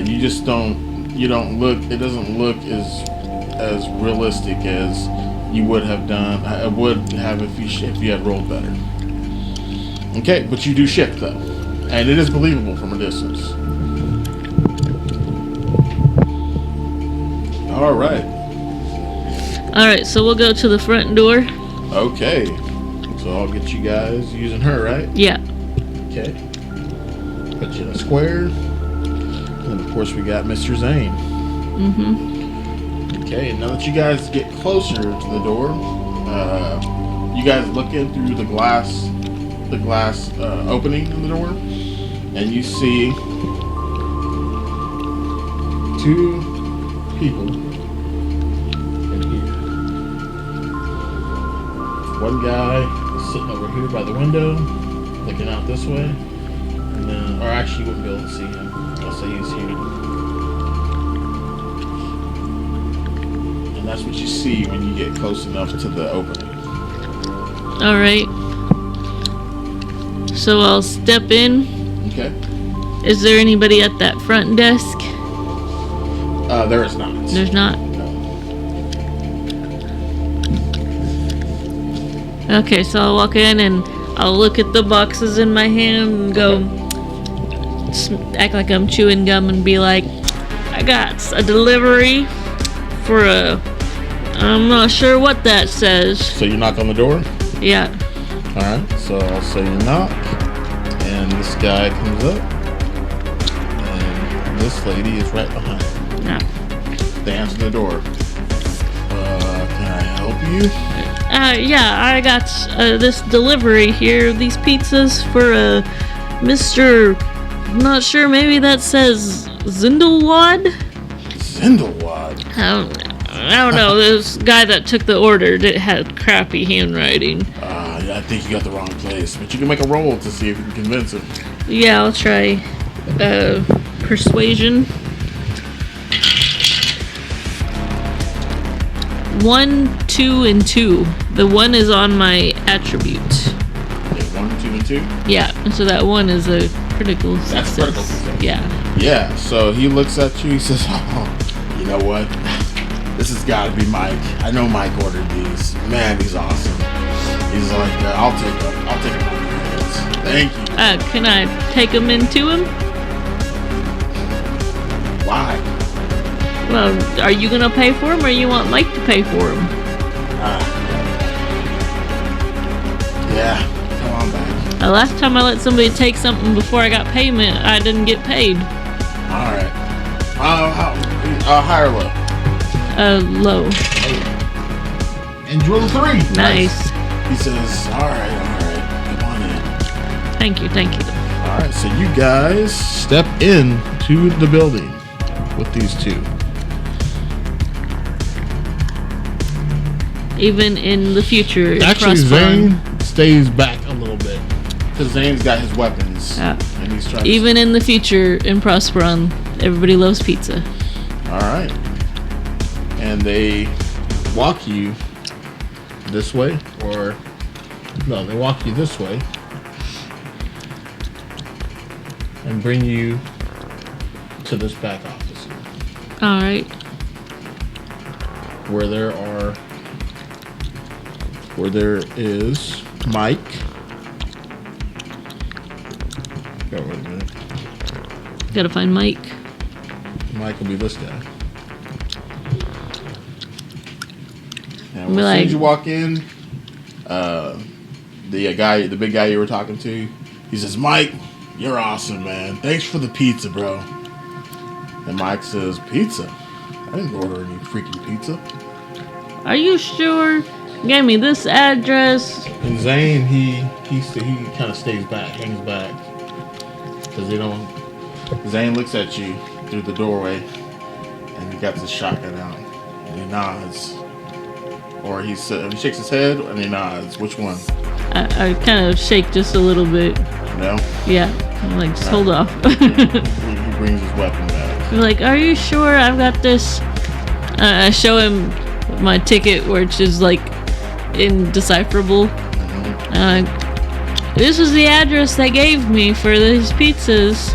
You just don't. You don't look. It doesn't look as realistic as you would have done. I would have if you had rolled better. Okay, but you do shift though, and it is believable from a distance. All right. All right, so we'll go to the front door. Okay, so I'll get you guys using her, right? Yeah. Okay. Put you in a square, and of course we got Mr. Zane. Mm-hmm. Okay, now that you guys get closer to the door, you guys look in through the glass opening in the door, and you see 2 people in here. One guy is sitting over here by the window, looking out this way, and then, or actually you wouldn't be able to see him. I'll say he's here. And that's what you see when you get close enough to the opening. All right. So I'll step in. Okay. Is there anybody at that front desk? There is not. There's not? No. Okay, so I'll walk in and I'll look at the boxes in my hand and go act like I'm chewing gum and be like, I got a delivery for I'm not sure what that says. So you knock on the door? Yeah. Alright, so I'll say you knock, and this guy comes up, and this lady is right behind him. Yeah. They answer the door. Can I help you? Yeah, I got this delivery here, these pizzas for Mr. I'm not sure, maybe that says Zindelwad? Zindelwad? I don't know. This guy that took the order had crappy handwriting. Yeah, I think you got the wrong place. But you can make a roll to see if you can convince him. Yeah, I'll try persuasion. 1, 2, and 2. The 1 is on my attribute. Okay, 1, 2, and 2? Yeah, so that 1 is a critical success. That's critical success. Yeah. Yeah, so he looks at you, he says, oh, you know what? This has got to be Mike. I know Mike ordered these. Man, he's awesome. He's like, I'll take him on your hands. Thank you. Can I take him into him? Why? Well, are you gonna pay for him, or you want Mike to pay for him? Yeah, come on back. Last time I let somebody take something before I got payment, I didn't get paid. All right. High or low? Low. And drill a 3. Nice. He says, all right, come on in. Thank you. All right, so you guys step into the building with these two. Even in the future, Actually, Zane stays back a little bit because Zane's got his weapons. Yeah. And he's trying even in the future, in Prosperon, everybody loves pizza. All right. And they walk you this way, or no, they walk you this way and bring you to this back office All right. where there is Mike. Oh, wait a minute. Gotta find Mike. Mike will be this guy. And Be as soon like- as you walk in, the big guy you were talking to, he says, "Mike, you're awesome, man. Thanks for the pizza, bro." And Mike says, "Pizza? I didn't order any freaking pizza." Are you sure? Gave me this address. And Zane, he kind of stays back, hangs back, because they don't. Zane looks at you through the doorway, and he got his shotgun out, and he nods, or he shakes his head and he nods. Which one? I kind of shake just a little bit. No. Yeah. I'm like, just hold off. He brings his weapon back. I'm like, are you sure I've got this? I show him my ticket, which is like indecipherable. This was the address they gave me for these pizzas.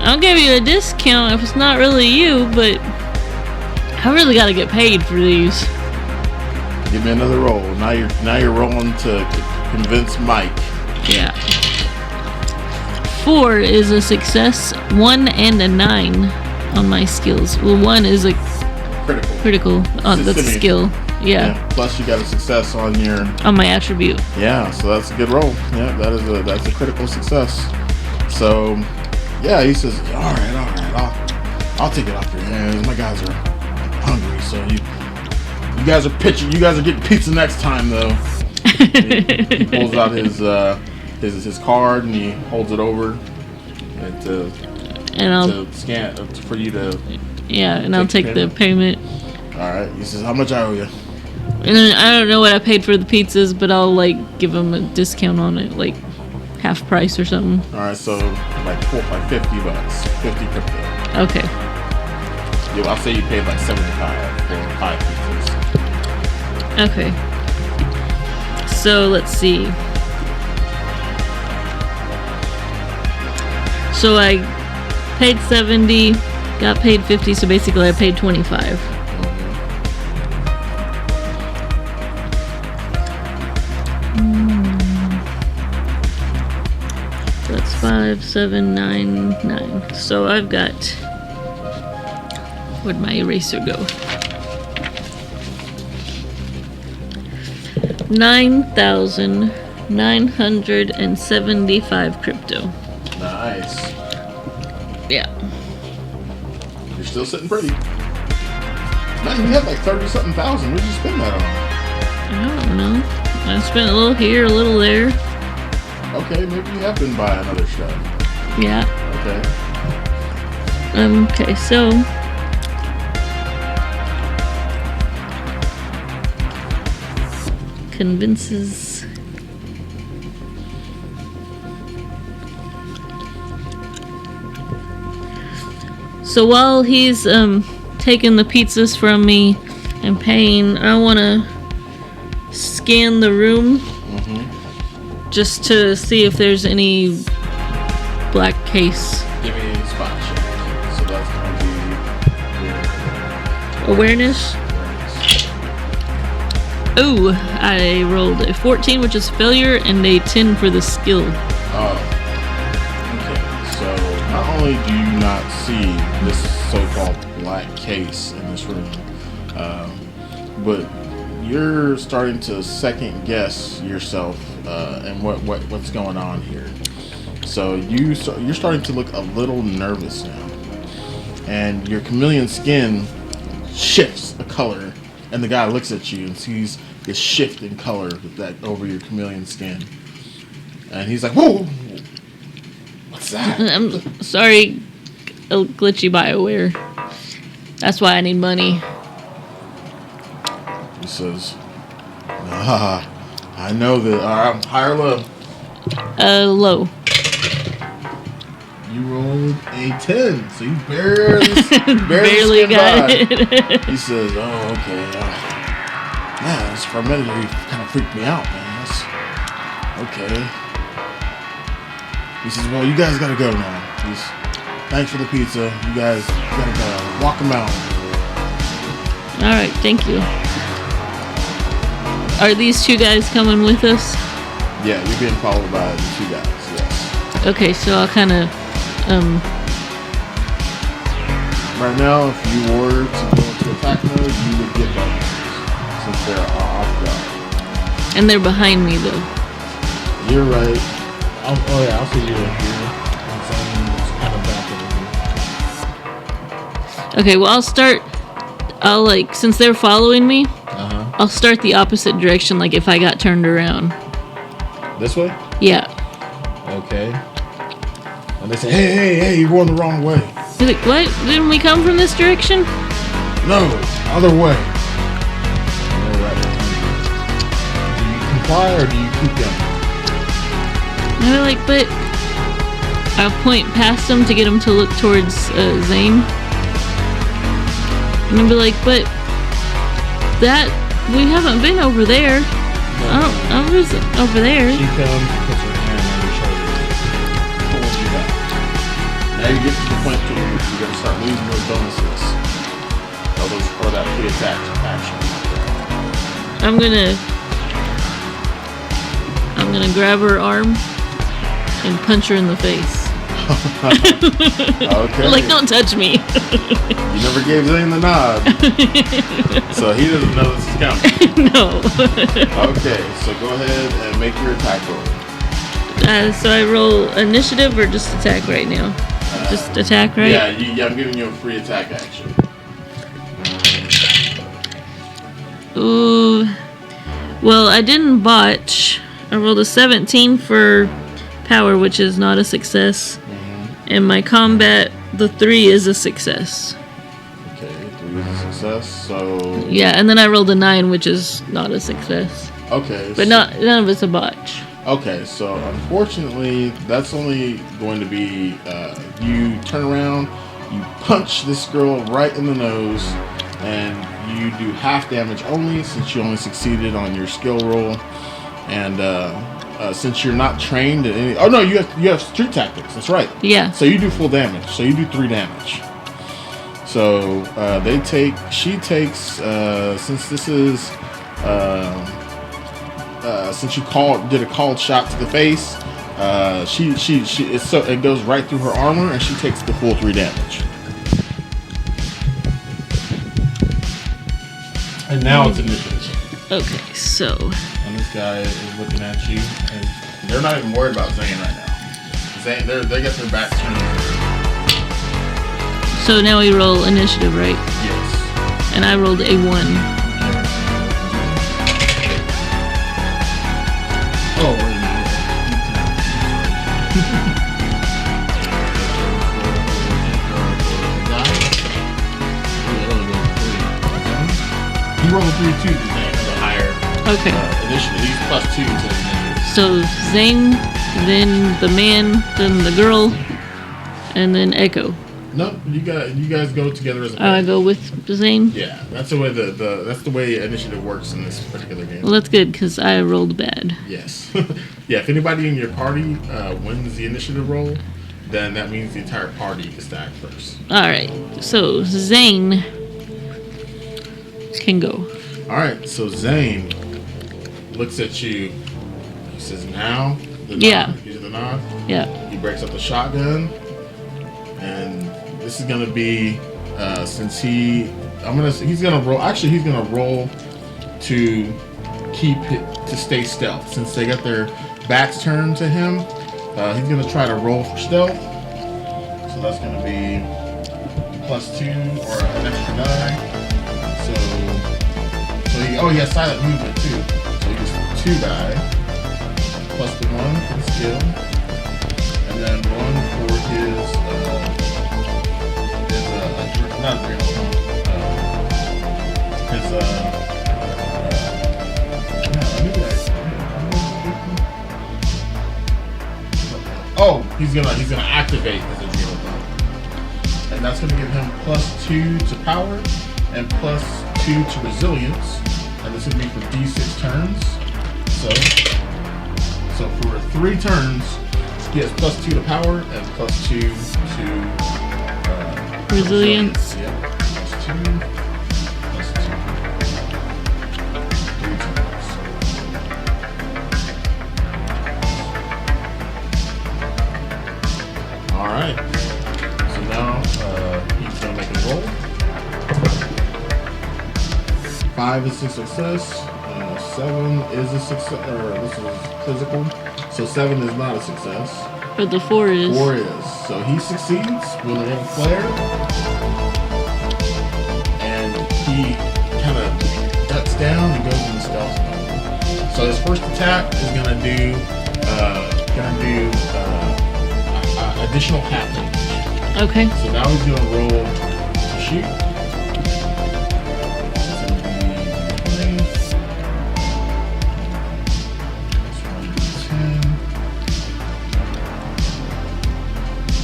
I'll give you a discount if it's not really you, but I really gotta get paid for these. Give me another roll. Now you're rolling to convince Mike. Yeah. 4 is a success. 1 and a 9 on my skills. Well, 1 is a critical on the skill. Yeah. Plus you got a success on your my attribute. Yeah, so that's a good roll. Yeah, that's a critical success. So yeah, he says, all right, I'll take it off your hands. My guys are hungry, so you guys are pitching. You guys are getting pizza next time, though. he pulls out his card and he holds it over and I'll scan for you to. Yeah, and I'll take the payment. All right. He says, "How much I owe you?" And then I don't know what I paid for the pizzas, but I'll like give him a discount on it, like half price or something. All right, so like $50, 50 crypto. Okay. Yeah, I'll say you paid like 75 for 5 pizzas. Okay. So let's see. So I paid 70, got paid 50, so basically I paid 25. That's 5, 7, 9, 9. So I've got. Where'd my eraser go? 9,975 crypto. Nice. Yeah. You're still sitting pretty. Man, you have like 30-something thousand. Where'd you spend that on? I don't know. I spent a little here, a little there. Okay, maybe you have been by another show. Yeah. Okay. Okay, so convinces. So while he's taking the pizzas from me and paying, I want to scan the room just to see if there's any black case. Give me a spot check. So that's going to be Awareness. Oh, I rolled a 14, which is failure, and a 10 for the skill. Oh. Okay. So not only do you not see this so-called black case in this room, but you're starting to second guess yourself and what's going on here. So you're starting to look a little nervous now, and your chameleon skin shifts a color, and the guy looks at you and sees this shift in color that over your chameleon skin, and he's like, "Whoa, what's that?" I'm sorry, a glitchy BioWare. That's why I need money. He says, I know that. High or low? Low. You rolled a 10, so you barely got by. it. He says, "Oh, okay. Man, this for a minute he kind of freaked me out, man. That's okay." He says, "Well, you guys gotta go now. Thanks for the pizza. You guys gotta go. Walk him out." All right, thank you. Are these two guys coming with us? Yeah, you're being followed by the two guys. Yes. Okay, so I'll kind of Right now, if you were to go into attack mode, you would get bonuses since they're off guard. and they're behind me though. You're right. I'll see you in here. It's kind of back over here. Okay, well I'll like, since they're following me, I'll start the opposite direction, like if I got turned around. This way? Yeah. Okay. And they say, hey, you're going the wrong way. Like, what? Didn't we come from this direction? No, other way. And they're right behind you. Do you comply or do you keep going? And they're like, but I'll point past them to get them to look towards Zane. And I'll be like, but we haven't been over there. I was over there. She comes, puts her hand on your shoulder, pulls you back. Now you get to the point where you're going to start losing those bonuses. Or that pre-attack action. I'm gonna grab her arm and punch her in the face. Okay. Like, don't touch me. You never gave Zane the nod. So he doesn't know this is coming. No. Okay, so go ahead and make your attack roll. So I roll initiative or just attack right now? Just attack, right? Yeah, I'm giving you a free attack action. Ooh. Well, I didn't botch. I rolled a 17 for power, which is not a success. And my combat, the 3 is a success. Okay, 3 is a success, so... Yeah, and then I rolled a 9, which is not a success. Okay. But none of it's a botch. Okay, so unfortunately, that's only going to be, you turn around, you punch this girl right in the nose, and you do half damage only, since you only succeeded on your skill roll. And, since you're not trained in any... Oh, no, you have street tactics. That's right. Yeah. So you do full damage. So you do 3 damage. So she takes, since this is, since you did a called shot to the face, it goes right through her armor, and she takes the full 3 damage. And now it's initiative. Okay, so... And this guy is looking at you, and they're not even worried about Zane right now. Zane, they got their backs turned. So now we roll initiative, right? Yes. And I rolled a 1. Oh, wait a minute. He rolled a 3 too today, the higher Okay. initiative. He's +2 to the initiative. So Zane, then the man, then the girl, and then Echo. Nope, you guys go together as a I pair. go with Zane. Yeah, that's the way that's the way initiative works in this particular game. Well, that's good because I rolled bad. Yes. Yeah, if anybody in your party wins the initiative roll, then that means the entire party is to act first. All right. So Zane can go. All right, so Zane looks at you. He says, "Now." The nod. Yeah. Gives you the nod. Yeah. He breaks up the shotgun, and this is gonna be since he's gonna roll. Actually, he's gonna roll to keep it to stay stealth. Since they got their backs turned to him, he's gonna try to roll for stealth. So that's gonna be +2 or an extra die. So he has silent movement too. So he gets 2 die plus the 1 for the skill, and then 1 for his not adrenaline. His he's gonna activate his adrenaline, and that's gonna give him +2 to power and +2 to resilience, and this would be for D6 turns. So for 3 turns, he has +2 to power and +2 to Resilience. Yeah, +2, +2. 3 turns. All right. So now he's gonna make a roll. 5 is a success. 7 is a success. Or this is physical. So 7 is not a success. But the 4 is. 4 is. So he succeeds with a little flare. And he kind of ducks down and goes into stealth mode. So his first attack is going to do additional half damage. Okay. So now he's going to roll to shoot.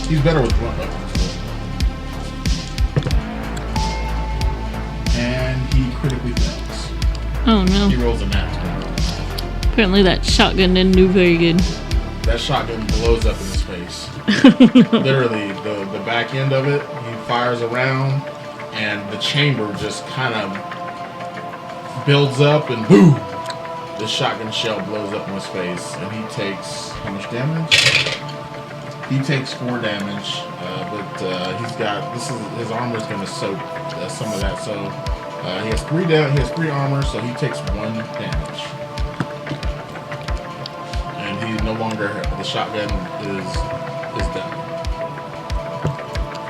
He's better with blunt weapons. And he critically fails. Oh no. He rolls a nat 20. Apparently that shotgun didn't do very good. That shotgun blows up in his face. Literally, the back end of it, he fires around, and the chamber just kind of builds up, and boom! The shotgun shell blows up in his face, and he takes how much damage? He takes 4 damage, but his armor is going to soak some of that. So he has 3 He has 3 armor, so he takes 1 damage, and he no longer the shotgun is done.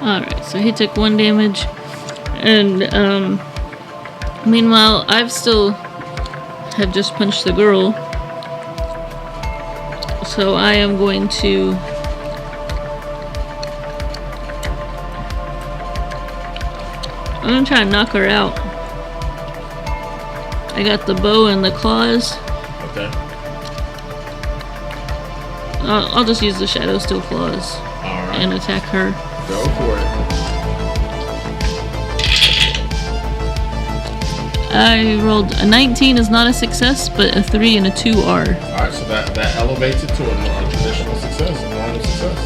All right. So he took 1 damage, and meanwhile I've still have just punched the girl, so I am going to. I'm gonna try and knock her out. I got the bow and the claws. Okay. I'll just use the shadow steel claws All right. and attack her. Go for it. I rolled a 19 is not a success, but a 3 and a 2 are. All right. So that elevates it to a traditional success, a normal success.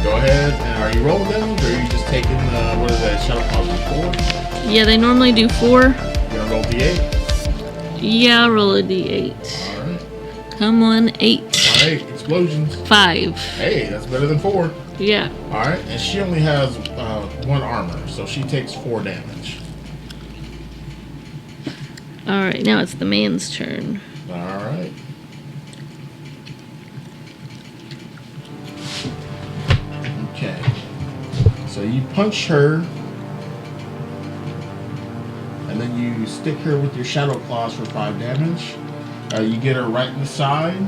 Go ahead. And are you rolling damage, or are you just taking what is that? Shadow claws 4. Yeah, they normally do 4. You're gonna roll D8. Yeah, I'll roll a d8. All right. Come on, 8. All right. Explosions. 5. Hey, that's better than 4. Yeah. All right. And she only has 1 armor, so she takes 4 damage. Alright, now it's the man's turn. All right. Okay. So you punch her, and then you stick her with your shadow claws for 5 damage. You get her right in the side,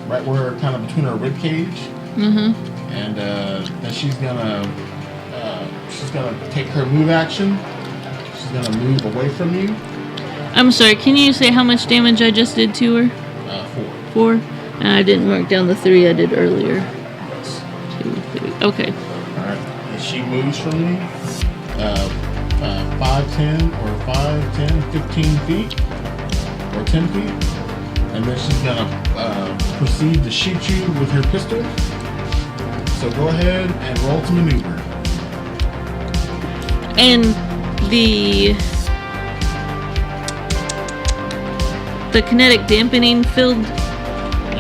right where kind of between her rib cage, And then she's gonna take her move action. She's gonna move away from you. I'm sorry, can you say how much damage I just did to her? 4. 4? I didn't mark down the 3 I did earlier. Yes. 2, 3. Okay. Alright. And she moves from you 5, 10, or 5, 10, 15 feet. Or 10 feet. And then she's gonna proceed to shoot you with her pistol. So go ahead and roll to maneuver. And the kinetic dampening field, You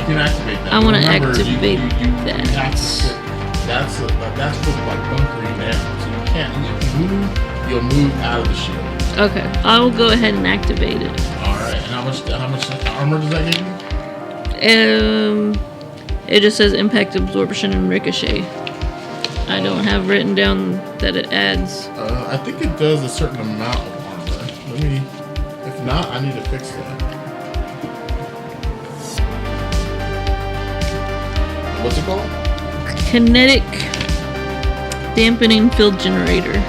can activate that. I want to Remember, activate you that. have to sit. That's for like bunkering down. So you can't. If you move, you'll move out of the shield. Okay, I will go ahead and activate it. All right. And how much armor does that give you? It just says impact absorption and ricochet. I don't have written down that it adds. I think it does a certain amount of armor. If not, I need to fix that. What's it called? Kinetic dampening field generator.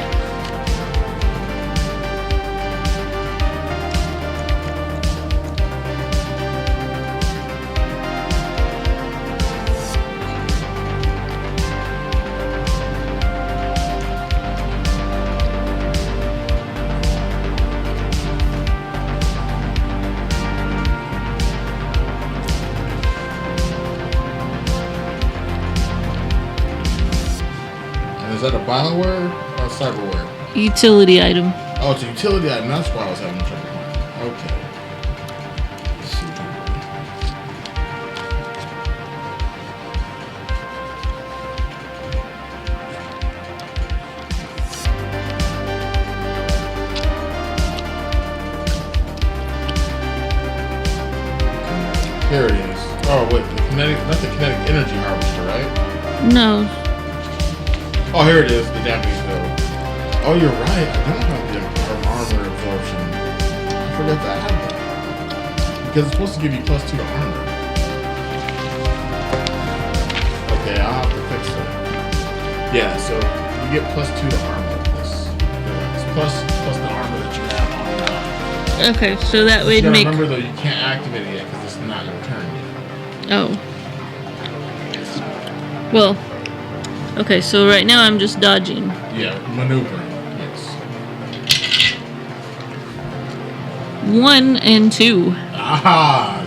Is that a Bioware or cyberware? Utility item. Oh, it's a utility item. That's why I was having trouble. Okay. Let's see. Here it is. Oh wait, not the kinetic energy harvester, right? No. Oh, here it is, the dampening field. Oh, you're right. I don't have the armor absorption. I forgot that I have that. Because it's supposed to give you +2 to armor. Okay, I'll have to fix that. Yeah, so you get +2 to armor with this. It's plus the armor that you have on now. Okay, so that You would gotta make. remember though, you can't activate it yet because it's not your turn yet. Oh. Well. Okay, so right now I'm just dodging. Yeah, maneuvering. Yes. 1 and 2. Aha!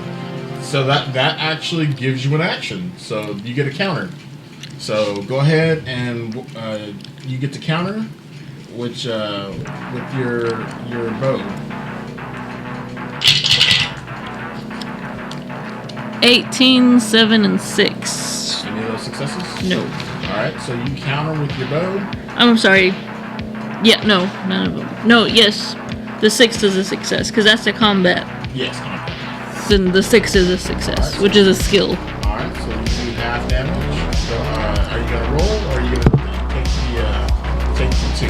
So that actually gives you an action. So you get a counter. So go ahead and you get to counter, which with your bow. 18, 7, and 6. Any of those successes? No. All right. So you counter with your bow. I'm sorry. Yeah, no, none of them. No, yes. The 6 is a success, because that's the combat. Yes. Okay. Then the 6 is a success, Alright. which is a skill. All right. So you do half damage. So are you gonna roll or are you gonna take the 2?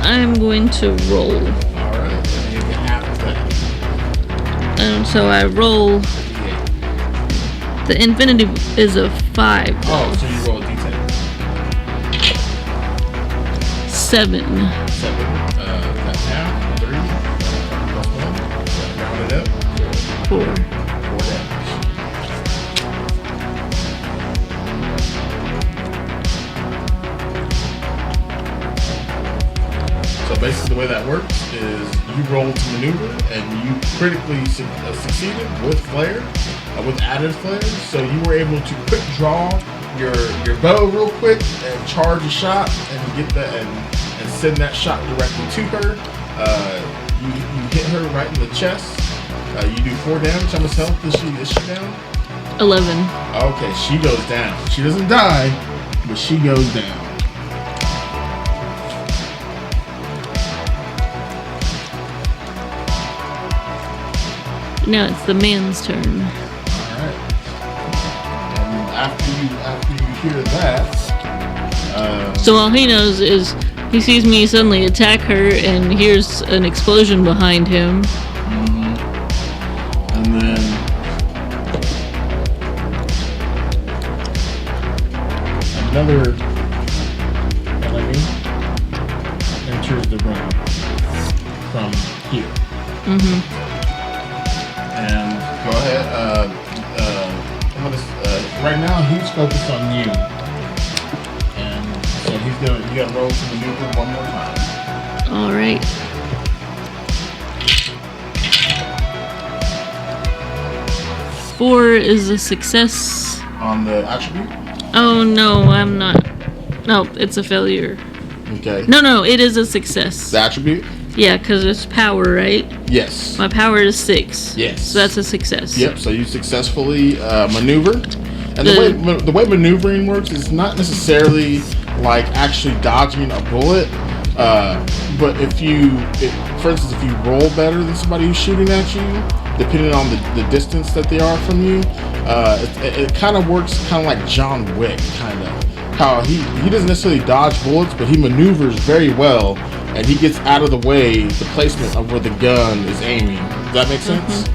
I'm going to roll. All right. Then you get half of that. So I roll. D8. The infinity is a 5. Oh, so you roll a D10. 7. 7. That's half. 3. Plus 1. Round it up. 4. 4 damage. So basically the way that works is you roll to maneuver and you critically succeeded with flare, with added flare. So you were able to quick draw your bow real quick and charge a shot and get that and send that shot directly to her. You hit her right in the chest. You do 4 damage. How much health is she down? 11. Okay, she goes down. She doesn't die, but she goes down. Now it's the man's turn. Alright. And after you hear that, So all he knows is he sees me suddenly attack her and hears an explosion behind him. and then another enemy enters the room from here. And go ahead. Right now, he's focused on you, and so you got to roll to maneuver one more time. All right. Four is a success. On the attribute. Oh no, I'm not. No, it's a failure. Okay. No, it is a success. The attribute. Yeah, because it's power, right? Yes. My power is 6. Yes. So that's a success. Yep. So you successfully maneuver, and the way maneuvering works is not necessarily like actually dodging a bullet, but for instance, if you roll better than somebody who's shooting at you, depending on the distance that they are from you, it kind of works kind of like John Wick, kind of. How he doesn't necessarily dodge bullets, but he maneuvers very well, and he gets out of the way, the placement of where the gun is aiming. Does that make sense?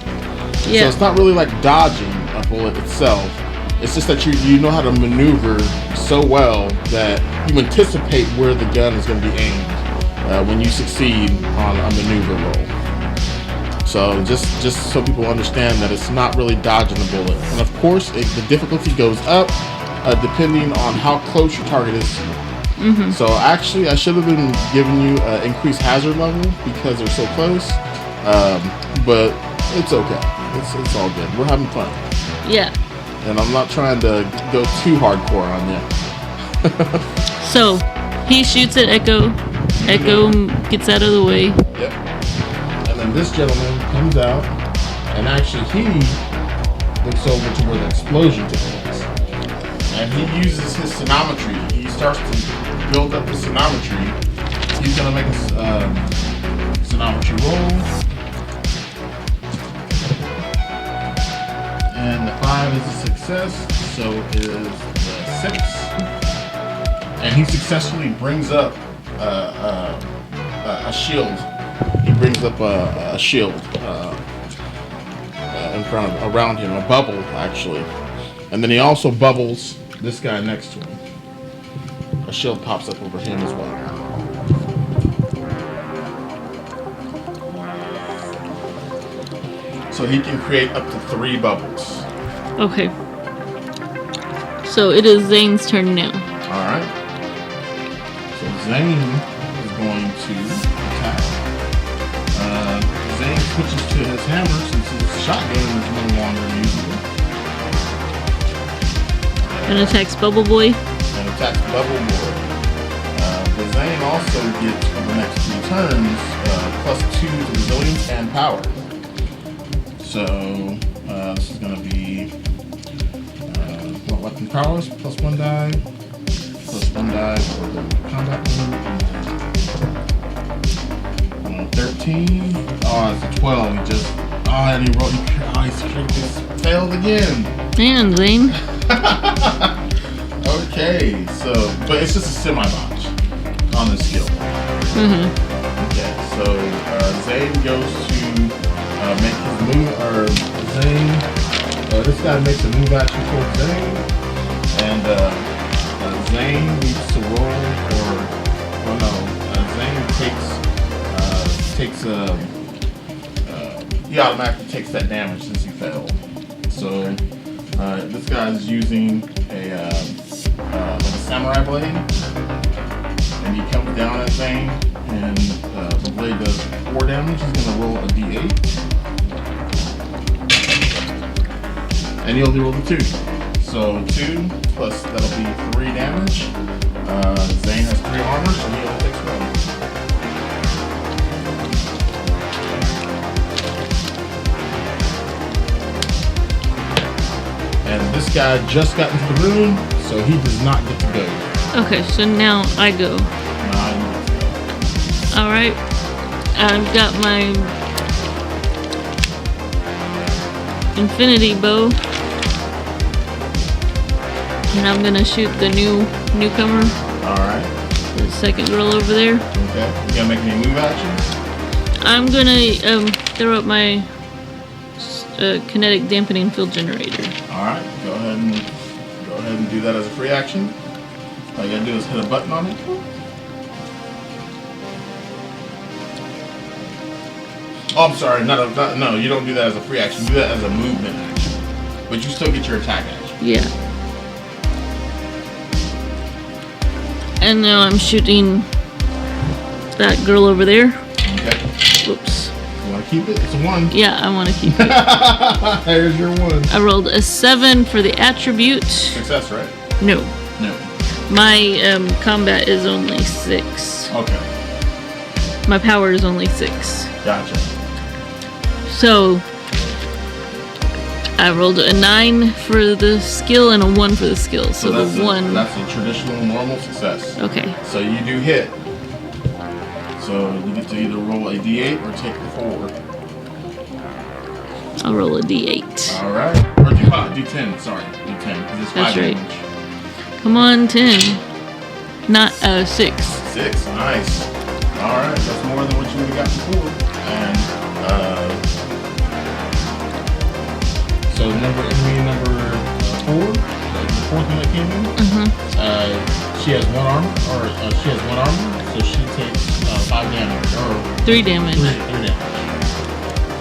Yeah. So it's not really like dodging a bullet itself. It's just that you know how to maneuver so well that you anticipate where the gun is going to be aimed when you succeed on a maneuver roll. So just so people understand that it's not really dodging the bullet. And of course, the difficulty goes up depending on how close your target is to you. So actually, I should have been giving you increased hazard level because they're so close. But it's okay. It's all good. We're having fun. Yeah. And I'm not trying to go too hardcore on you. So he shoots at Echo. Echo gets out of the way. Yep. And then this gentleman comes out, and actually he looks over to where the explosion took place. And he uses his sonometry. He starts to build up his sonometry. He's gonna make a sonometry roll. And the 5 is a success, so is the 6. And he successfully brings up a shield. He brings up a shield around him, a bubble actually. And then he also bubbles this guy next to him. A shield pops up over him as well. So he can create up to 3 bubbles. Okay. So it is Zane's turn now. Alright. So Zane is going to attack. Zane switches to his hammer since his shotgun is no longer usable. And attacks Bubble Boy. And attacks Bubble Boy. But Zane also gets, for the next 3 turns, +2 to resilience and power. So, this is going to be weapon prowess, +1 die, +1 die for the combat move. 13. Oh, it's a 12. He just. Oh, and he rolled. He just failed again. And Zane. Okay, so. But it's just a semi botch on the skill. Okay, so Zane goes to make his move. Or Zane. This guy makes a move action towards Zane. And Zane needs to roll for. Oh no. Zane he automatically takes that damage since he failed. So this guy's using a samurai blade, and he comes down at Zane, and the blade does 4 damage. He's gonna roll a d8, and he only rolled a 2. So 2 plus that'll be 3 damage. Zane has 3 armor, so he only takes 1. And this guy just got into the room, so he does not get to go. Okay, so now I go. Alright. I've got my infinity bow. And I'm gonna shoot the newcomer. Alright. The second girl over there. Okay. You gonna make any move actions? I'm gonna throw up my kinetic dampening field generator. Alright, go ahead and do that as a free action. All you gotta do is hit a button on it. Oh, I'm sorry. No, you don't do that as a free action. You do that as a movement action. But you still get your attack action. Yeah. And now I'm shooting that girl over there. Okay. Whoops. You want to keep it? It's a 1. Yeah, I want to keep it. There's your 1. I rolled a 7 for the attribute. Success, right? No. No. My combat is only 6. Okay. My power is only 6. Gotcha. So I rolled a 9 for the skill and a 1 for the skill. So that's the 1. That's a traditional normal success. Okay. So you do hit. So you get to either roll a d8 or take the 4. I'll roll a d8. All right. Or d10. Sorry, d10 because it's 5 That's right. damage. Come on, 10. Not 6. 6. Nice. All right. That's more than what you would have got before. And so enemy number 4, the fourth one that came in. She has 1 armor, she has 1 armor, so she takes 5 damage or 3 damage. 3 damage.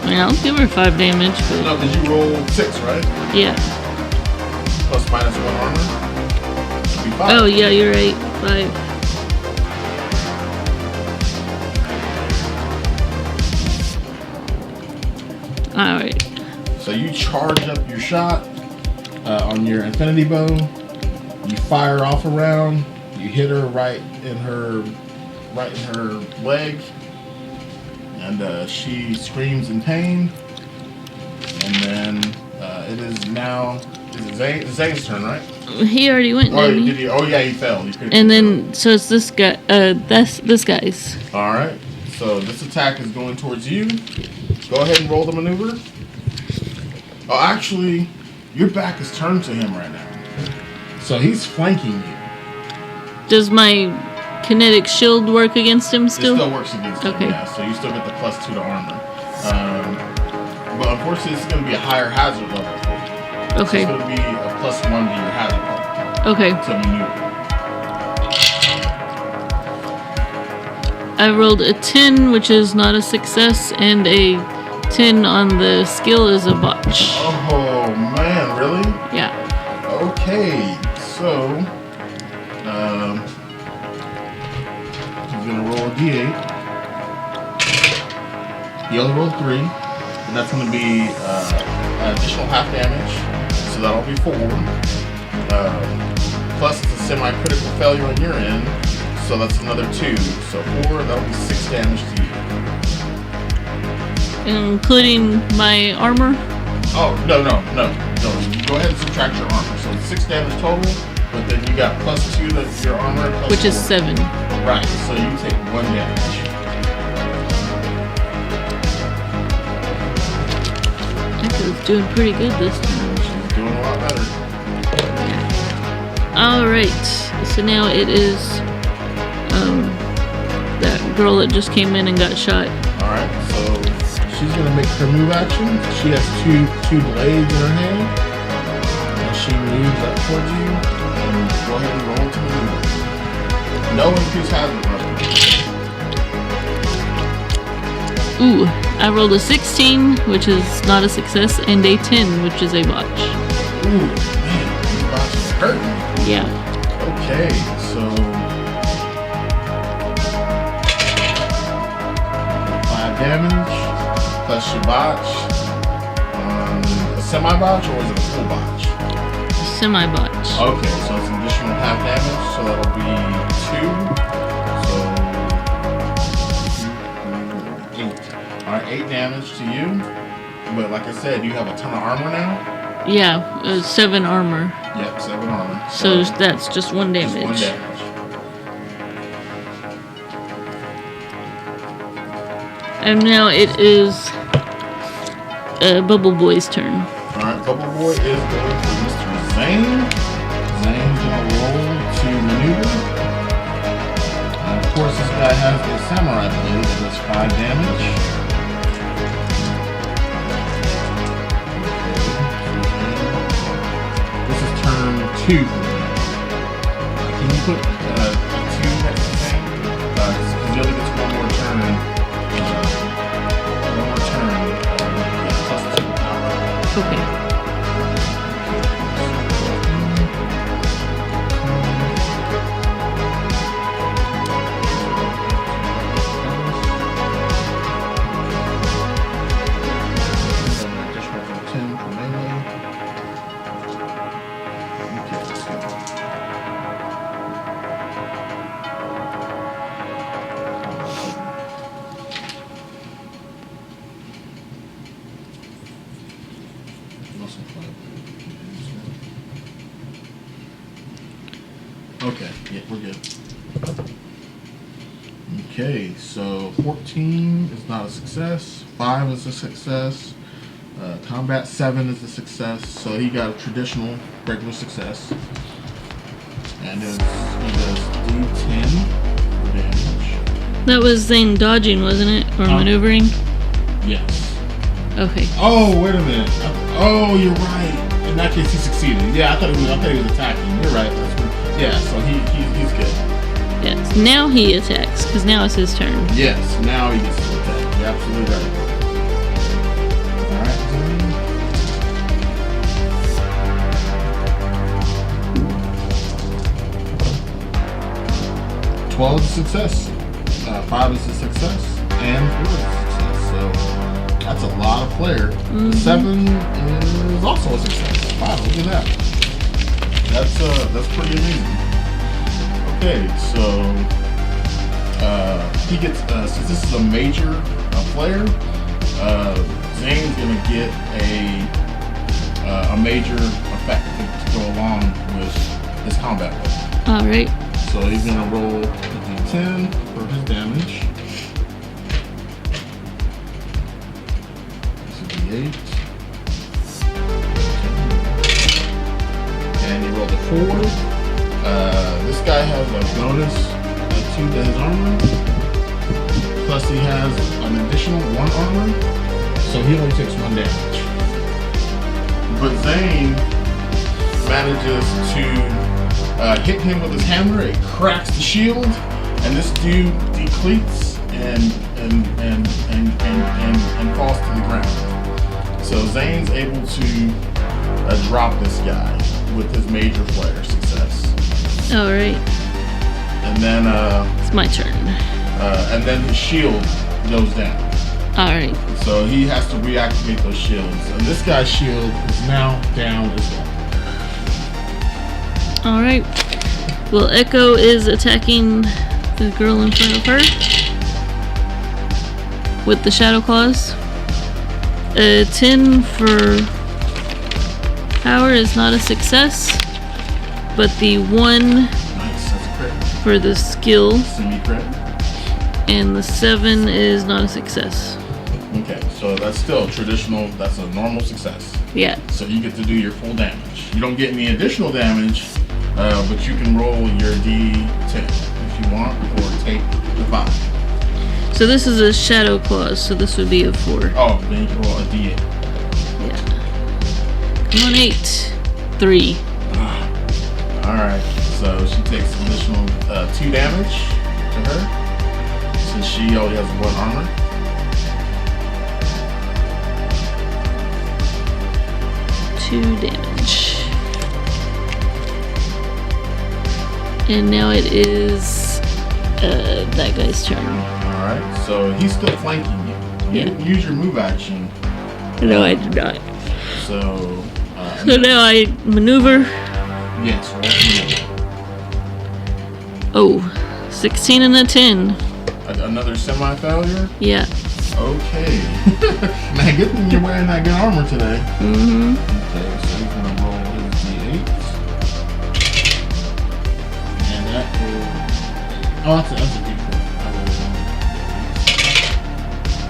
I mean, I'll give her 5 damage, but No, did you roll 6, right? yeah. Plus minus 1 armor. It'd be 5. Oh yeah, you're right. 5. All right. So you charge up your shot on your infinity bow. You fire off a round. You hit her right in her leg, and she screams in pain. And then it is now Zane's turn, right? He already went. Oh, Didn't he? did he? Oh yeah, he fell. And then so it's this guy. That's this guy's. All right. So this attack is going towards you. Go ahead and roll the maneuver. Oh, actually, your back is turned to him right now. So he's flanking you. Does my kinetic shield work against him still? It still works against him, Okay. yeah. So you still get the +2 to armor. But unfortunately, it's going to be a higher hazard level. Okay. It's going to be a +1 to your hazard level Okay. to maneuver. I rolled a 10, which is not a success, and a 10 on the skill is a botch. Oh, man, really? Yeah. Okay, so he's gonna roll a d8. He only rolled 3, and that's gonna be an additional half damage, so that'll be 4. Plus it's a semi-critical failure on your end, so that's another 2. So 4, that'll be 6 damage to you. Including my armor? Oh, no. Go ahead and subtract your armor. So it's 6 damage total, but then you got +2 to your armor. Plus Which is 4. 7. Right, so you take 1 damage. I think it's doing pretty good this time. She's doing a lot better. Alright, so now it is that girl that just came in and got shot. Alright, so she's gonna make her move action. She has two blades in her hand. And she moves up towards you. And go ahead and roll to maneuver. No increased hazard level. Ooh, I rolled a 16, which is not a success, and a 10, which is a botch. Ooh, man, these botches hurt me. Yeah. Okay, so 5 damage plus your botch. A semi-botch or is it a full botch? Semi-botch. Okay, so it's an additional half damage, so that'll be 2. So 8. Alright, 8 damage to you. But like I said, you have a ton of armor now. Yeah, 7 armor. Yep, 7 armor. So that's just 1 just damage. 1 damage. And now it is Bubble Boy's turn. Alright, Bubble Boy is going for Mr. Zane. Zane's gonna roll to maneuver. And of course, this guy has a samurai blade that does 5 damage. Okay, this is turn 2 for him. He Can you put a 2 next to Zane? Because he only gets one more turn. Plus 2 power. Okay. Okay, yeah, we're good. Okay, so 14 is not a success. 5 is a success. Combat 7 is a success. So he got a traditional regular success. And he does D10 for damage. That was Zane dodging, wasn't it? Or maneuvering? Yes. Okay. Oh, wait a minute. Oh, you're right. In that case, he succeeded. Yeah, I thought he was attacking. You're right. Yeah, so he's good. Yes. Now he attacks, because now it's his turn. Yes, now he gets to attack. You're absolutely right. Alright, 12 is a success. 5 is a success. And 4 is a success. So that's a lot of flair. 7 is also a success. Wow, look at that. That's pretty amazing. Okay, so he gets since this is a major flare, Zane's gonna get a major effect to go along with his combat weapon. All right. So he's gonna roll a d10 for his damage. This is d8. And he rolled a 4. This guy has a bonus 2 to his armor. Plus he has an additional 1 armor. So he only takes 1 damage. But Zane manages to hit him with his hammer. It cracks the shield. And this dude depletes and falls to the ground. So Zane's able to drop this guy with his major flare success. All right. And then It's my turn. and then his shield goes down. All right. So he has to reactivate those shields. And this guy's shield is now down as well. All right. Well, Echo is attacking the girl in front of her with the Shadow Claws. 10 for power is not a success, but the 1 Nice, that's a crit. for the skill Semi-crit. and the 7 is not a success. Okay, so that's still traditional, that's a normal success. Yeah. So you get to do your full damage. You don't get any additional damage, but you can roll your D10 if you want, or take the 5. So this is a Shadow Claws, so this would be a 4. Oh, then you can roll a D8. Yeah. Come on, 8. 3. Alright, so she takes additional 2 damage to her, since she only has 1 armor. Damage. And now it is that guy's turn. Alright, so he's still flanking you. You Yeah. didn't use your move action, No, I did not. so... So now I maneuver. yes, roll for Oh, 16 and a 10. another semi-failure? Yeah. Okay. Man, good thing you're wearing that good armor today. Mm-hmm. Okay, so he's gonna roll his d8. And that is... oh, that's a d4. I rolled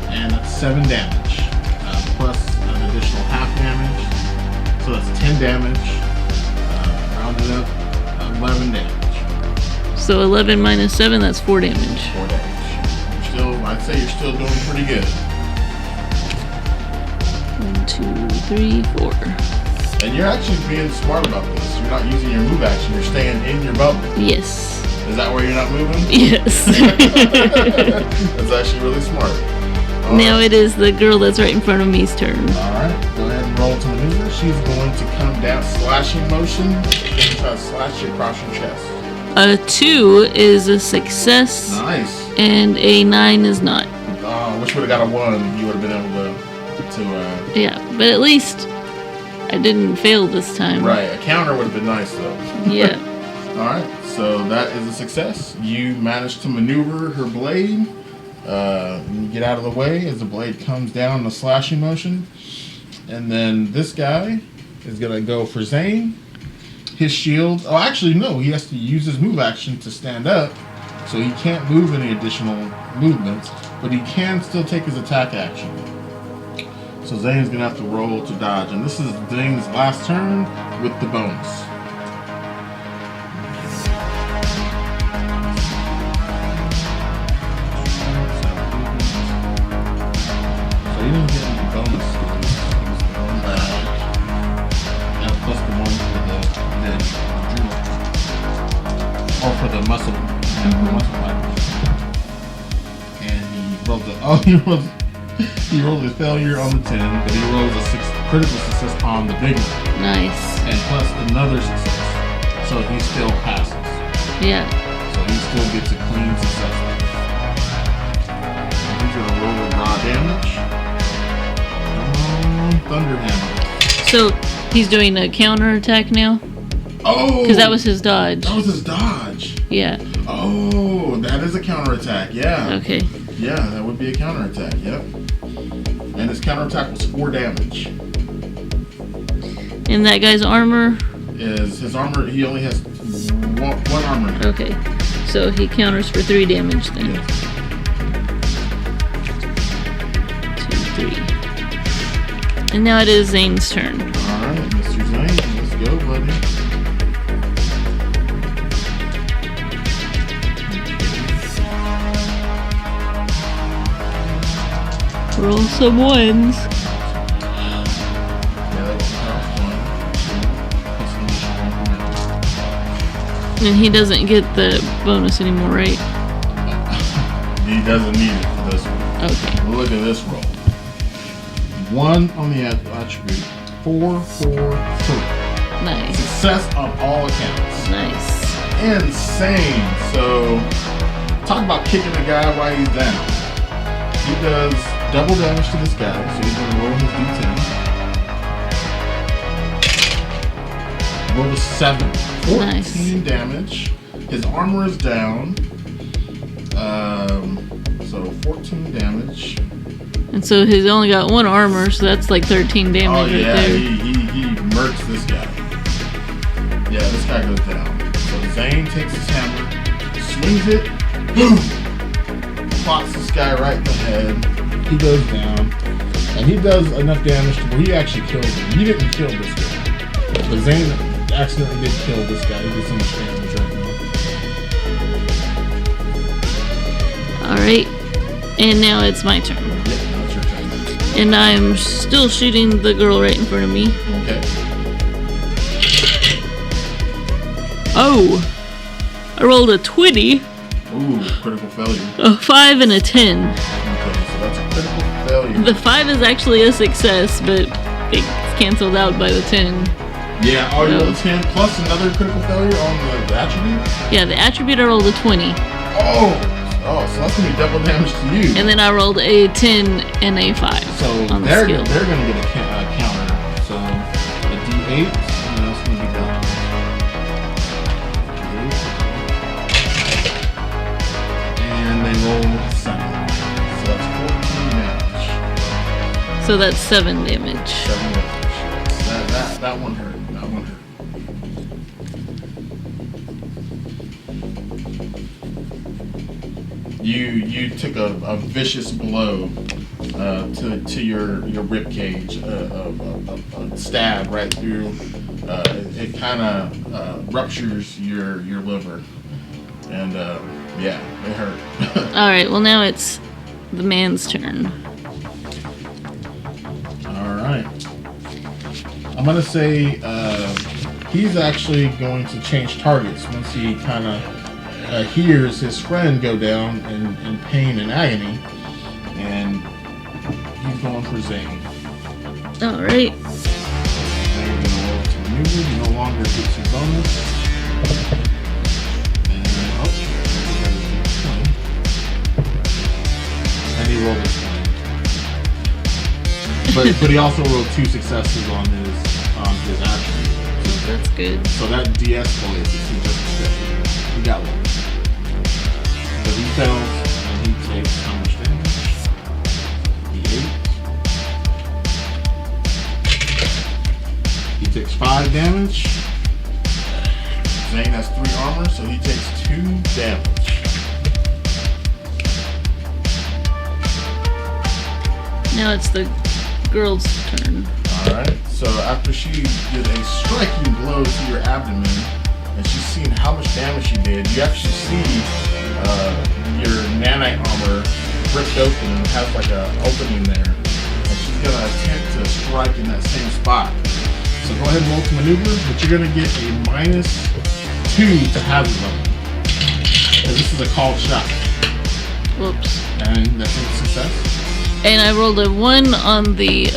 1. And that's 7 damage. Plus an additional half damage. So that's 10 damage. Rounded up, 11 damage. So 11 minus 7, that's 4 damage. 4 damage. I'd say you're still doing pretty good. 1, 2, 3, 4. And you're actually being smart about this. You're not using your move action. You're staying in your bubble. Yes. Is that why you're not moving? Yes. That's actually really smart. All Now right. it is the girl that's right in front of me's turn. All right. Go ahead and roll to maneuver. She's going to come down, slashing motion. She's going to try to slash you across your chest. A 2 is a success, Nice. and a 9 is not. Wish would have got a 1. You would have been able to Yeah, but at least I didn't fail this time. right. A counter would have been nice though. Yeah. All right. So that is a success. You managed to maneuver her blade. You get out of the way as the blade comes down in a slashing motion. And then this guy is going to go for Zane. His shield... Oh, actually, no. He has to use his move action to stand up. So he can't move any additional movements. But he can still take his attack action. So Zane's going to have to roll to dodge. And this is Zane's last turn with the bonus. So he didn't get any bonus skills. He's the one dodge. And plus the one for the drill. Or for the muscle. Muscle fibers. And he rolled he rolled a failure on the 10, but he rolls a critical success on the big one. Nice. And plus another success. So he still passes. Yeah. So he still gets a clean success. And he's gonna roll raw damage. Thunder hammer. So he's doing a counter attack now? Oh! Because that was his dodge. That was his dodge. Yeah. Oh, that is a counterattack. Yeah. Okay. Yeah, that would be a counterattack. Yep. And his counterattack was 4 damage. And that guy's armor? Is his armor? He only has one armor. Okay. So he counters for 3 damage then. Yes. 2, 3. And now it is Zane's turn. All right, Mr. Zane, let's go, buddy. Roll some ones. Yeah, that was And he doesn't get the bonus anymore, right? He doesn't need it for this one. Okay. Look at this roll. 1 on the attribute. 4, 4, 3. Nice. Success on all accounts. Nice. Insane. So, talk about kicking a guy while he's down. He does double damage to this guy, so he's going to roll his d10. Roll a 7. 14 Nice. damage. His armor is down. So 14 damage. And so he's only got 1 armor, so that's like 13 damage Oh right yeah, there. he murks this guy. Yeah, this guy goes down. So Zane takes his hammer, swings it, boom! Clocks this guy right in the head. He goes down. And he does enough damage to where he actually kills him. You didn't kill this guy. But Zane accidentally did kill this guy. He did so much damage right now. Alright. And now it's my turn. Yeah, now it's your turn. And I'm still shooting the girl right in front of me. Okay. Oh! I rolled a 20, Ooh, critical failure. a 5, and a 10. Okay, so that's a critical failure. The 5 is actually a success, but it's canceled out by the 10. Yeah, oh, you No. rolled a 10 plus another critical failure on the attribute? Yeah, the attribute I rolled a 20. Oh, so that's gonna be double damage to you. And then I rolled a 10 and a 5 So on the they're skill. gonna get a counter. So a D8, and that's gonna be done. And they roll 7. So that's 14 damage. So that's 7 damage. 7 damage. That one hurt. That one hurt. You took a vicious blow to your rib cage, a stab right through. It kind of ruptures your liver, and yeah, it hurt. Alright, well now it's the man's turn. All right. I'm gonna say he's actually going to change targets once he kind of hears his friend go down in pain and agony, and he's going for Zane. All right. Zane's gonna roll to maneuver. He no longer gets his bonus. And and he rolled a 20. But he also rolled 2 successes on his attribute. Oh, that's good. So that de-escalates it. He got one. So he fails, and he takes how much damage? D8. He takes 5 damage. Zane has 3 armor, so he takes 2 damage. Now it's the girl's turn. Alright, so after she did a striking blow to your abdomen, and she's seen how much damage you did, you actually see your nanite armor ripped open and has like a opening there. And she's gonna attempt to strike in that same spot. So go ahead and roll to maneuver, but you're gonna get a -2 to hazard level. Because this is a called shot. Whoops. And that's a success. And I rolled a 1 on the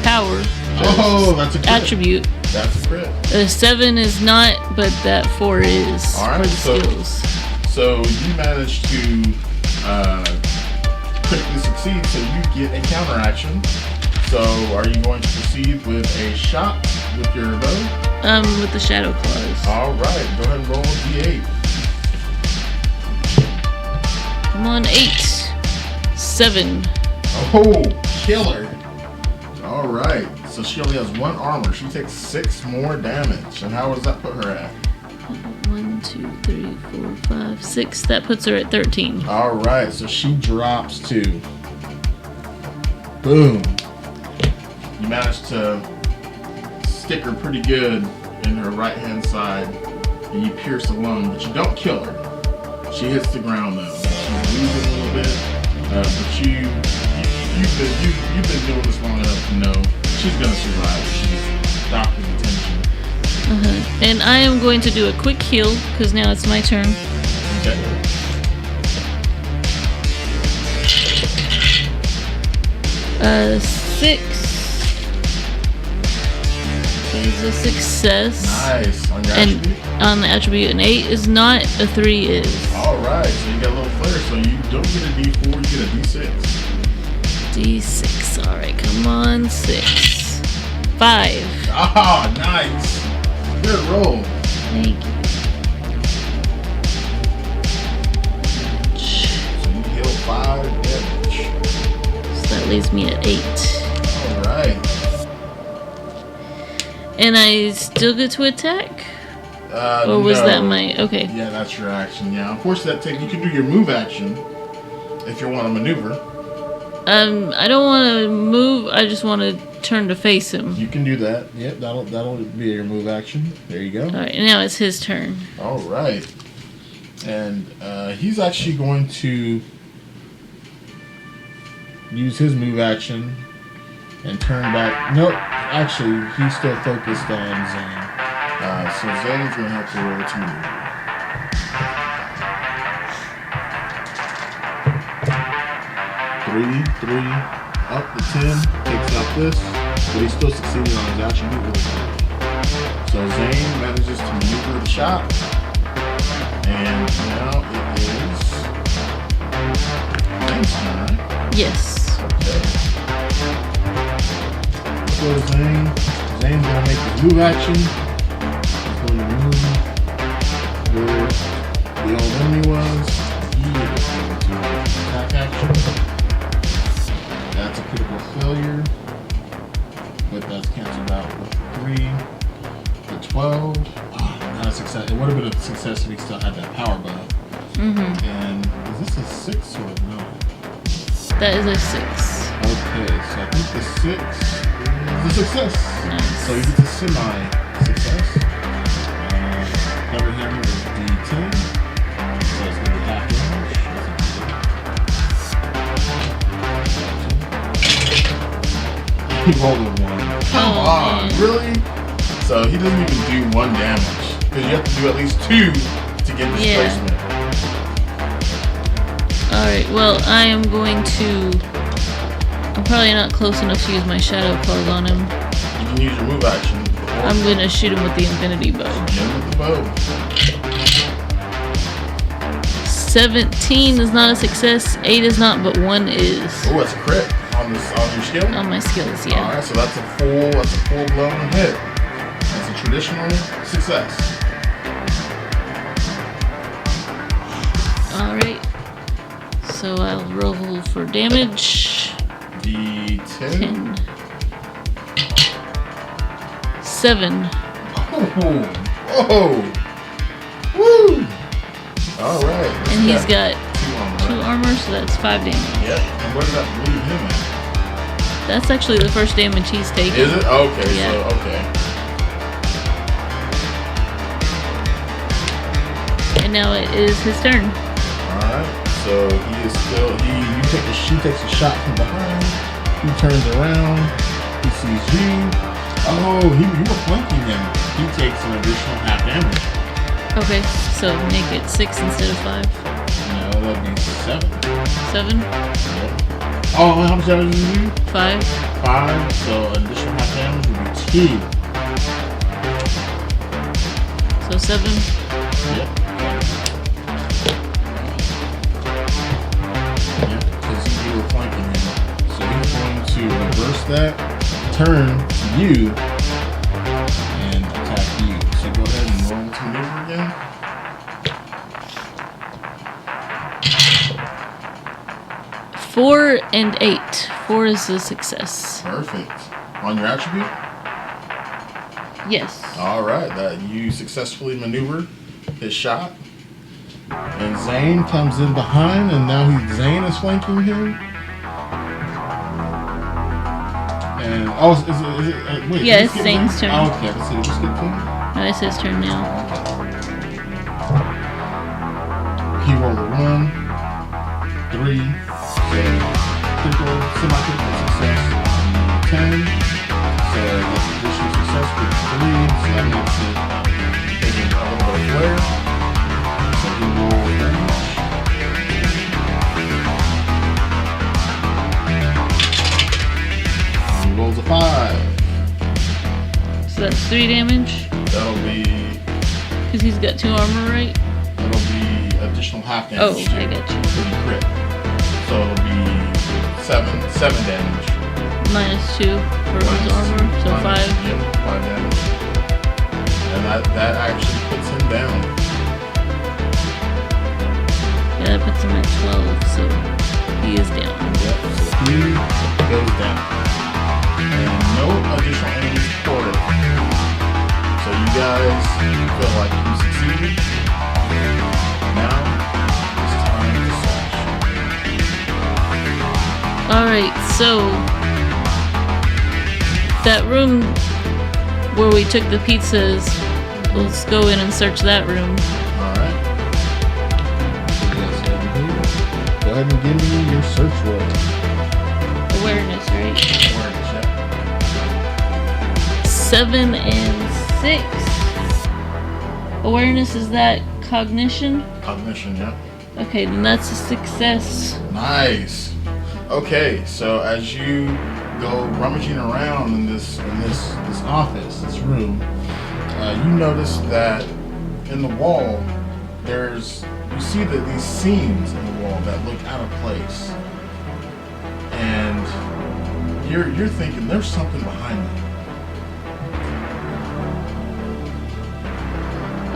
power. Oh, that's a crit. Attribute. That's a crit. 7 is not, but that 4 is. Alright, for the skills. So you managed to critically succeed, so you get a counteraction. So are you going to proceed with a shot with your bow? With the shadow claws. Alright, go ahead and roll a d8. Come on, 8. 7. Oh, killer. Alright, so she only has 1 armor. She takes 6 more damage. And how does that put her at? 1, 2, 3, 4, 5, 6. That puts her at 13. Alright, so she drops to... Boom. You managed to stick her pretty good in her right-hand side, and you pierce the lung, but you don't kill her. She hits the ground though. She's losing a little bit, but you've been doing this long enough to know she's gonna survive. She's doctor's attention. And I am going to do a quick heal because now it's my turn. Okay. Uh, 6 is a success. Nice. On your And attribute? on the attribute, an 8 is not, a 3 is. Alright, so you got a little flare, so you don't get a D4, you get a D6. D6. Alright, come on. 6. 5. Ah, nice. Good roll. Thank you. So you heal 5 damage. So that leaves me at 8. Alright. And I still get to attack? Or was no. that my... Okay. Yeah, that's your action. Yeah, unfortunately, you can do your move action if you want to maneuver. I don't want to move. I just want to turn to face him. You can do that. Yep, that'll be your move action. There you go. All right, now it's his turn. All right, and he's actually going to use his move action and turn back. Nope, actually, he's still focused on Zane. So Zane's going to have to roll to maneuver. Three, up the 10, takes out this, but he's still succeeding on his attribute with his hand. So Zane manages to maneuver the shot, and now it is Zane's turn, right? Yes. Okay. So Zane's gonna make his move action. He's going to move where the old enemy was. He is going to make an attack action. That's a critical failure, but that's canceled out with 3. The 12. Not a success. It would have been a success if we still had that power bow. And is this a 6 or a 9? That is a 6. Okay, so I think the 6 is a success. Nice. So you get the semi-success. Cover him with D10. So it's going to be half damage. He rolled a 1. Come Oh, on, man. really? So he doesn't even do 1 damage. Because you have to do at least 2 to get displacement. Alright, well, I am going to... I'm probably not close enough to use my shadow claws on him. You can use your move action. I'm going to shoot him with the infinity bow. Shoot him with the bow. 17 is not a success, 8 is not, but 1 is. Oh, that's a crit on your skill. On my skills, yeah. All right, so that's a full blown hit. That's a traditional success. Alright. So I'll roll for damage. D10. 10. 7. Whoa! Woo! All right. And he's got 2 2 armor. armor, so that's 5 damage. Yep. And where did that leave him at? That's actually the first damage he's taken. Is it? Okay. Yeah. So okay. And now it is his turn. All right. So he is still. She takes a shot from behind. He turns around. He sees you. Oh, you were flanking him. He takes an additional half damage. Okay, so make it 6 instead of 5. No, that'd be 7. 7? Yep. Oh, how much damage did you do? 5? 5. So an additional half damage would be 2. So 7? Yep. Yep, because you were flanking him. So he's going to reverse that, turn to you, and attack you. So go ahead and roll to maneuver again. 4 and 8. 4 is a success. Perfect. On your attribute? Yes. Alright, that you successfully maneuvered his shot. And Zane comes in behind, and now Zane is flanking him. And wait. Yeah, let's it's skip Zane's Zane? turn. Oh, okay, let's see. Just skip to him. No, it's his turn now. He rolled a 1, 3, critical, semi-critical success, 10. So that's additional success with 3. So that makes it taking a little bit of flare. So he rolled damage. He rolls a 5. So that's 3 damage. That'll be Because he's got 2 armor, right? additional half damage. Oh, I got you. For the crit. So it'll be 7 damage. Minus 2 for his armor, so 5. Yep, 5 damage. And that actually puts him down. Yeah, that puts him at 12, so he is down. Yep, so he goes down. And no additional enemies reported. So you guys feel like you succeeded. Now it's time to slash. Alright, so that room where we took the pizzas, let's go in and search that room. Alright. Go ahead and give me your search roll. Awareness, right? Awareness, yeah. 7 and 6. Awareness, is that cognition? Cognition, yeah. Okay, then that's a success. Nice. Okay, so as you go rummaging around in this office, this room, you notice that in the wall you see that these seams in the wall that look out of place, and you're thinking there's something behind them.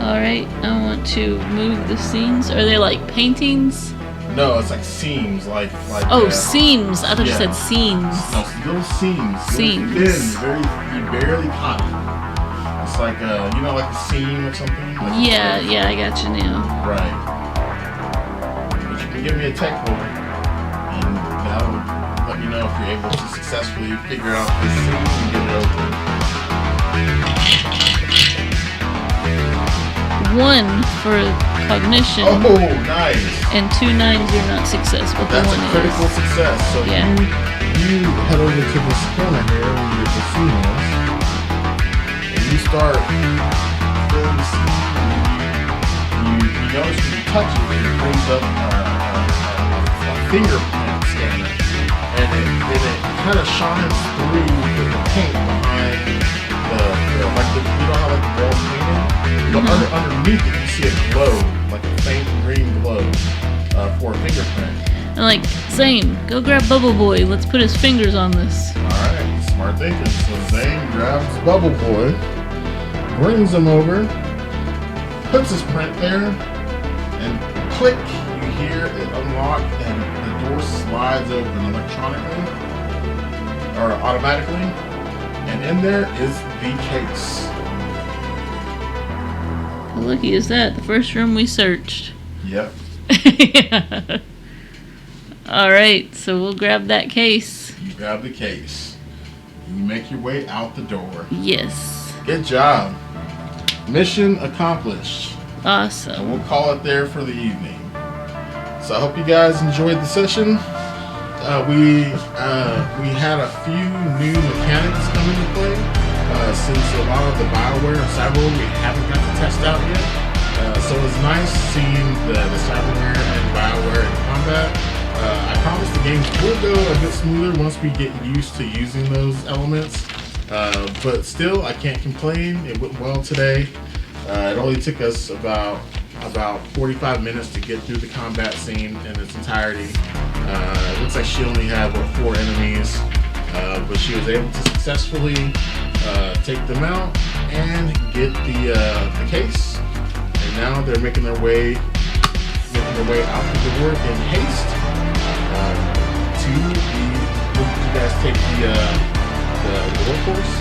Alright, I want to move the seams. Are they like paintings? No, it's like seams, like. Oh, seams. I thought you yeah. said scenes. No, it's little seams. Seams. Little thin, you barely caught it. It's like like a seam or something. Like Yeah, I got you now. Right. But you can give me a tech roll, and that'll let me know if you're able to successfully figure out this seam and get it open. 1 for cognition. Oh, nice. And 2 9s are not success, but the That's a 1 critical is. success. So Yeah. you you head over to this corner here where your casino is, and you start filling the scene. You notice when you touch it, it brings up a fingerprint scanner, and it kind of shines through the paint behind the like the, you know how like the wall's painted, but underneath it you see a glow, like a faint green glow for a fingerprint. And like, Zane, go grab Bubble Boy. Let's put his fingers on this. Alright, smart thinking. So Zane grabs Bubble Boy, brings him over, puts his print there, and click, you hear it unlock and the door slides open electronically or automatically, and in there is the case. How lucky is that? The first room we searched. Yep. Yeah. Alright, so we'll grab that case. You grab the case. You make your way out the door. Yes. Good job. Mission accomplished. And Awesome. we'll call it there for the evening. So I hope you guys enjoyed the session. We had a few new mechanics come into play since a lot of the Bioware and Cyberware we haven't got to test out yet. So it was nice seeing the Cyberware and Bioware in combat. I promise the game will go a bit smoother once we get used to using those elements. But still, I can't complain. It went well today. It only took us about 45 minutes to get through the combat scene in its entirety. It looks like she only had 4 enemies, but she was able to successfully take them out and get the case. And now they're making their way out the door in haste to did you guys take the workforce?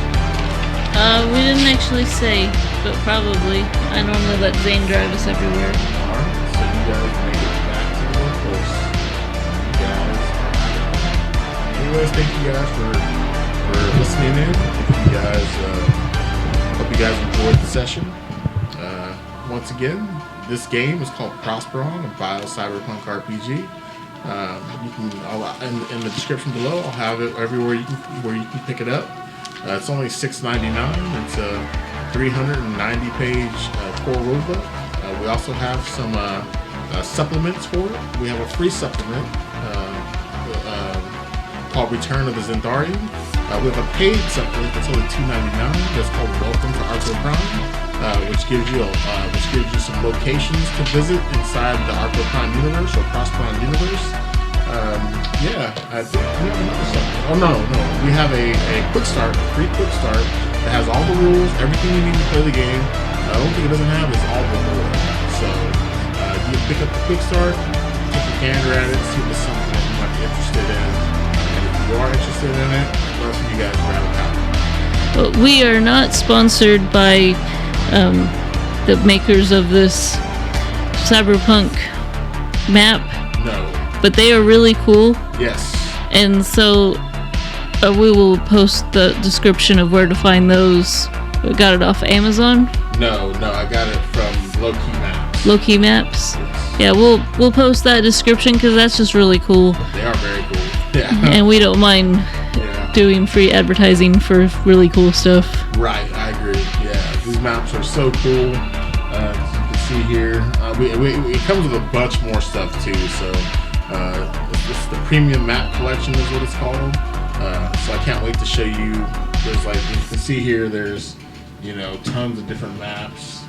We didn't actually say, but probably. I normally let Zane drive us everywhere. Alright, so you guys made it back to the workforce. You guys anyways, thank you guys for listening in. If you guys hope you guys enjoyed the session. Once again, this game is called Prosperon, a Bio-Cyberpunk RPG. You can in the description below. I'll have it everywhere where you can pick it up. It's only $6.99. It's a 390-page core rulebook. We also have some supplements for it. We have a free supplement called Return of the Zendarian. We have a paid supplement that's only $2.99. That's called Welcome to Arco Prime, which gives you some locations to visit inside the Arco Prime universe or Prosperon universe. I think we have another supplement. Oh no, we have a quick start, free quick start that has all the rules, everything you need to play the game. The only thing it doesn't have is all the lore. So you pick up the quick start, take a gander at it, see if it's something that you might be interested in. And if you are interested in it, most of you guys grab a copy. But we are not sponsored by the makers of this cyberpunk map, No. but they are really cool. Yes. And so we will post the description of where to find those. We got it off Amazon. No, I got it from Low Key Maps. Low Key Maps. Yes. Yeah, we'll post that description because that's just really cool, They are very cool. Yeah. and we don't mind Yeah. doing free advertising for really cool stuff. Right, I agree. Yeah, these maps are so cool. As you can see here, it comes with a bunch more stuff too. So it's the premium map collection is what it's called. So I can't wait to show you. There's like you can see here. There's tons of different maps.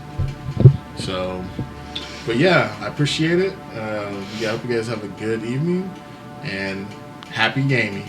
So, but yeah, I appreciate it. I hope you guys have a good evening and happy gaming.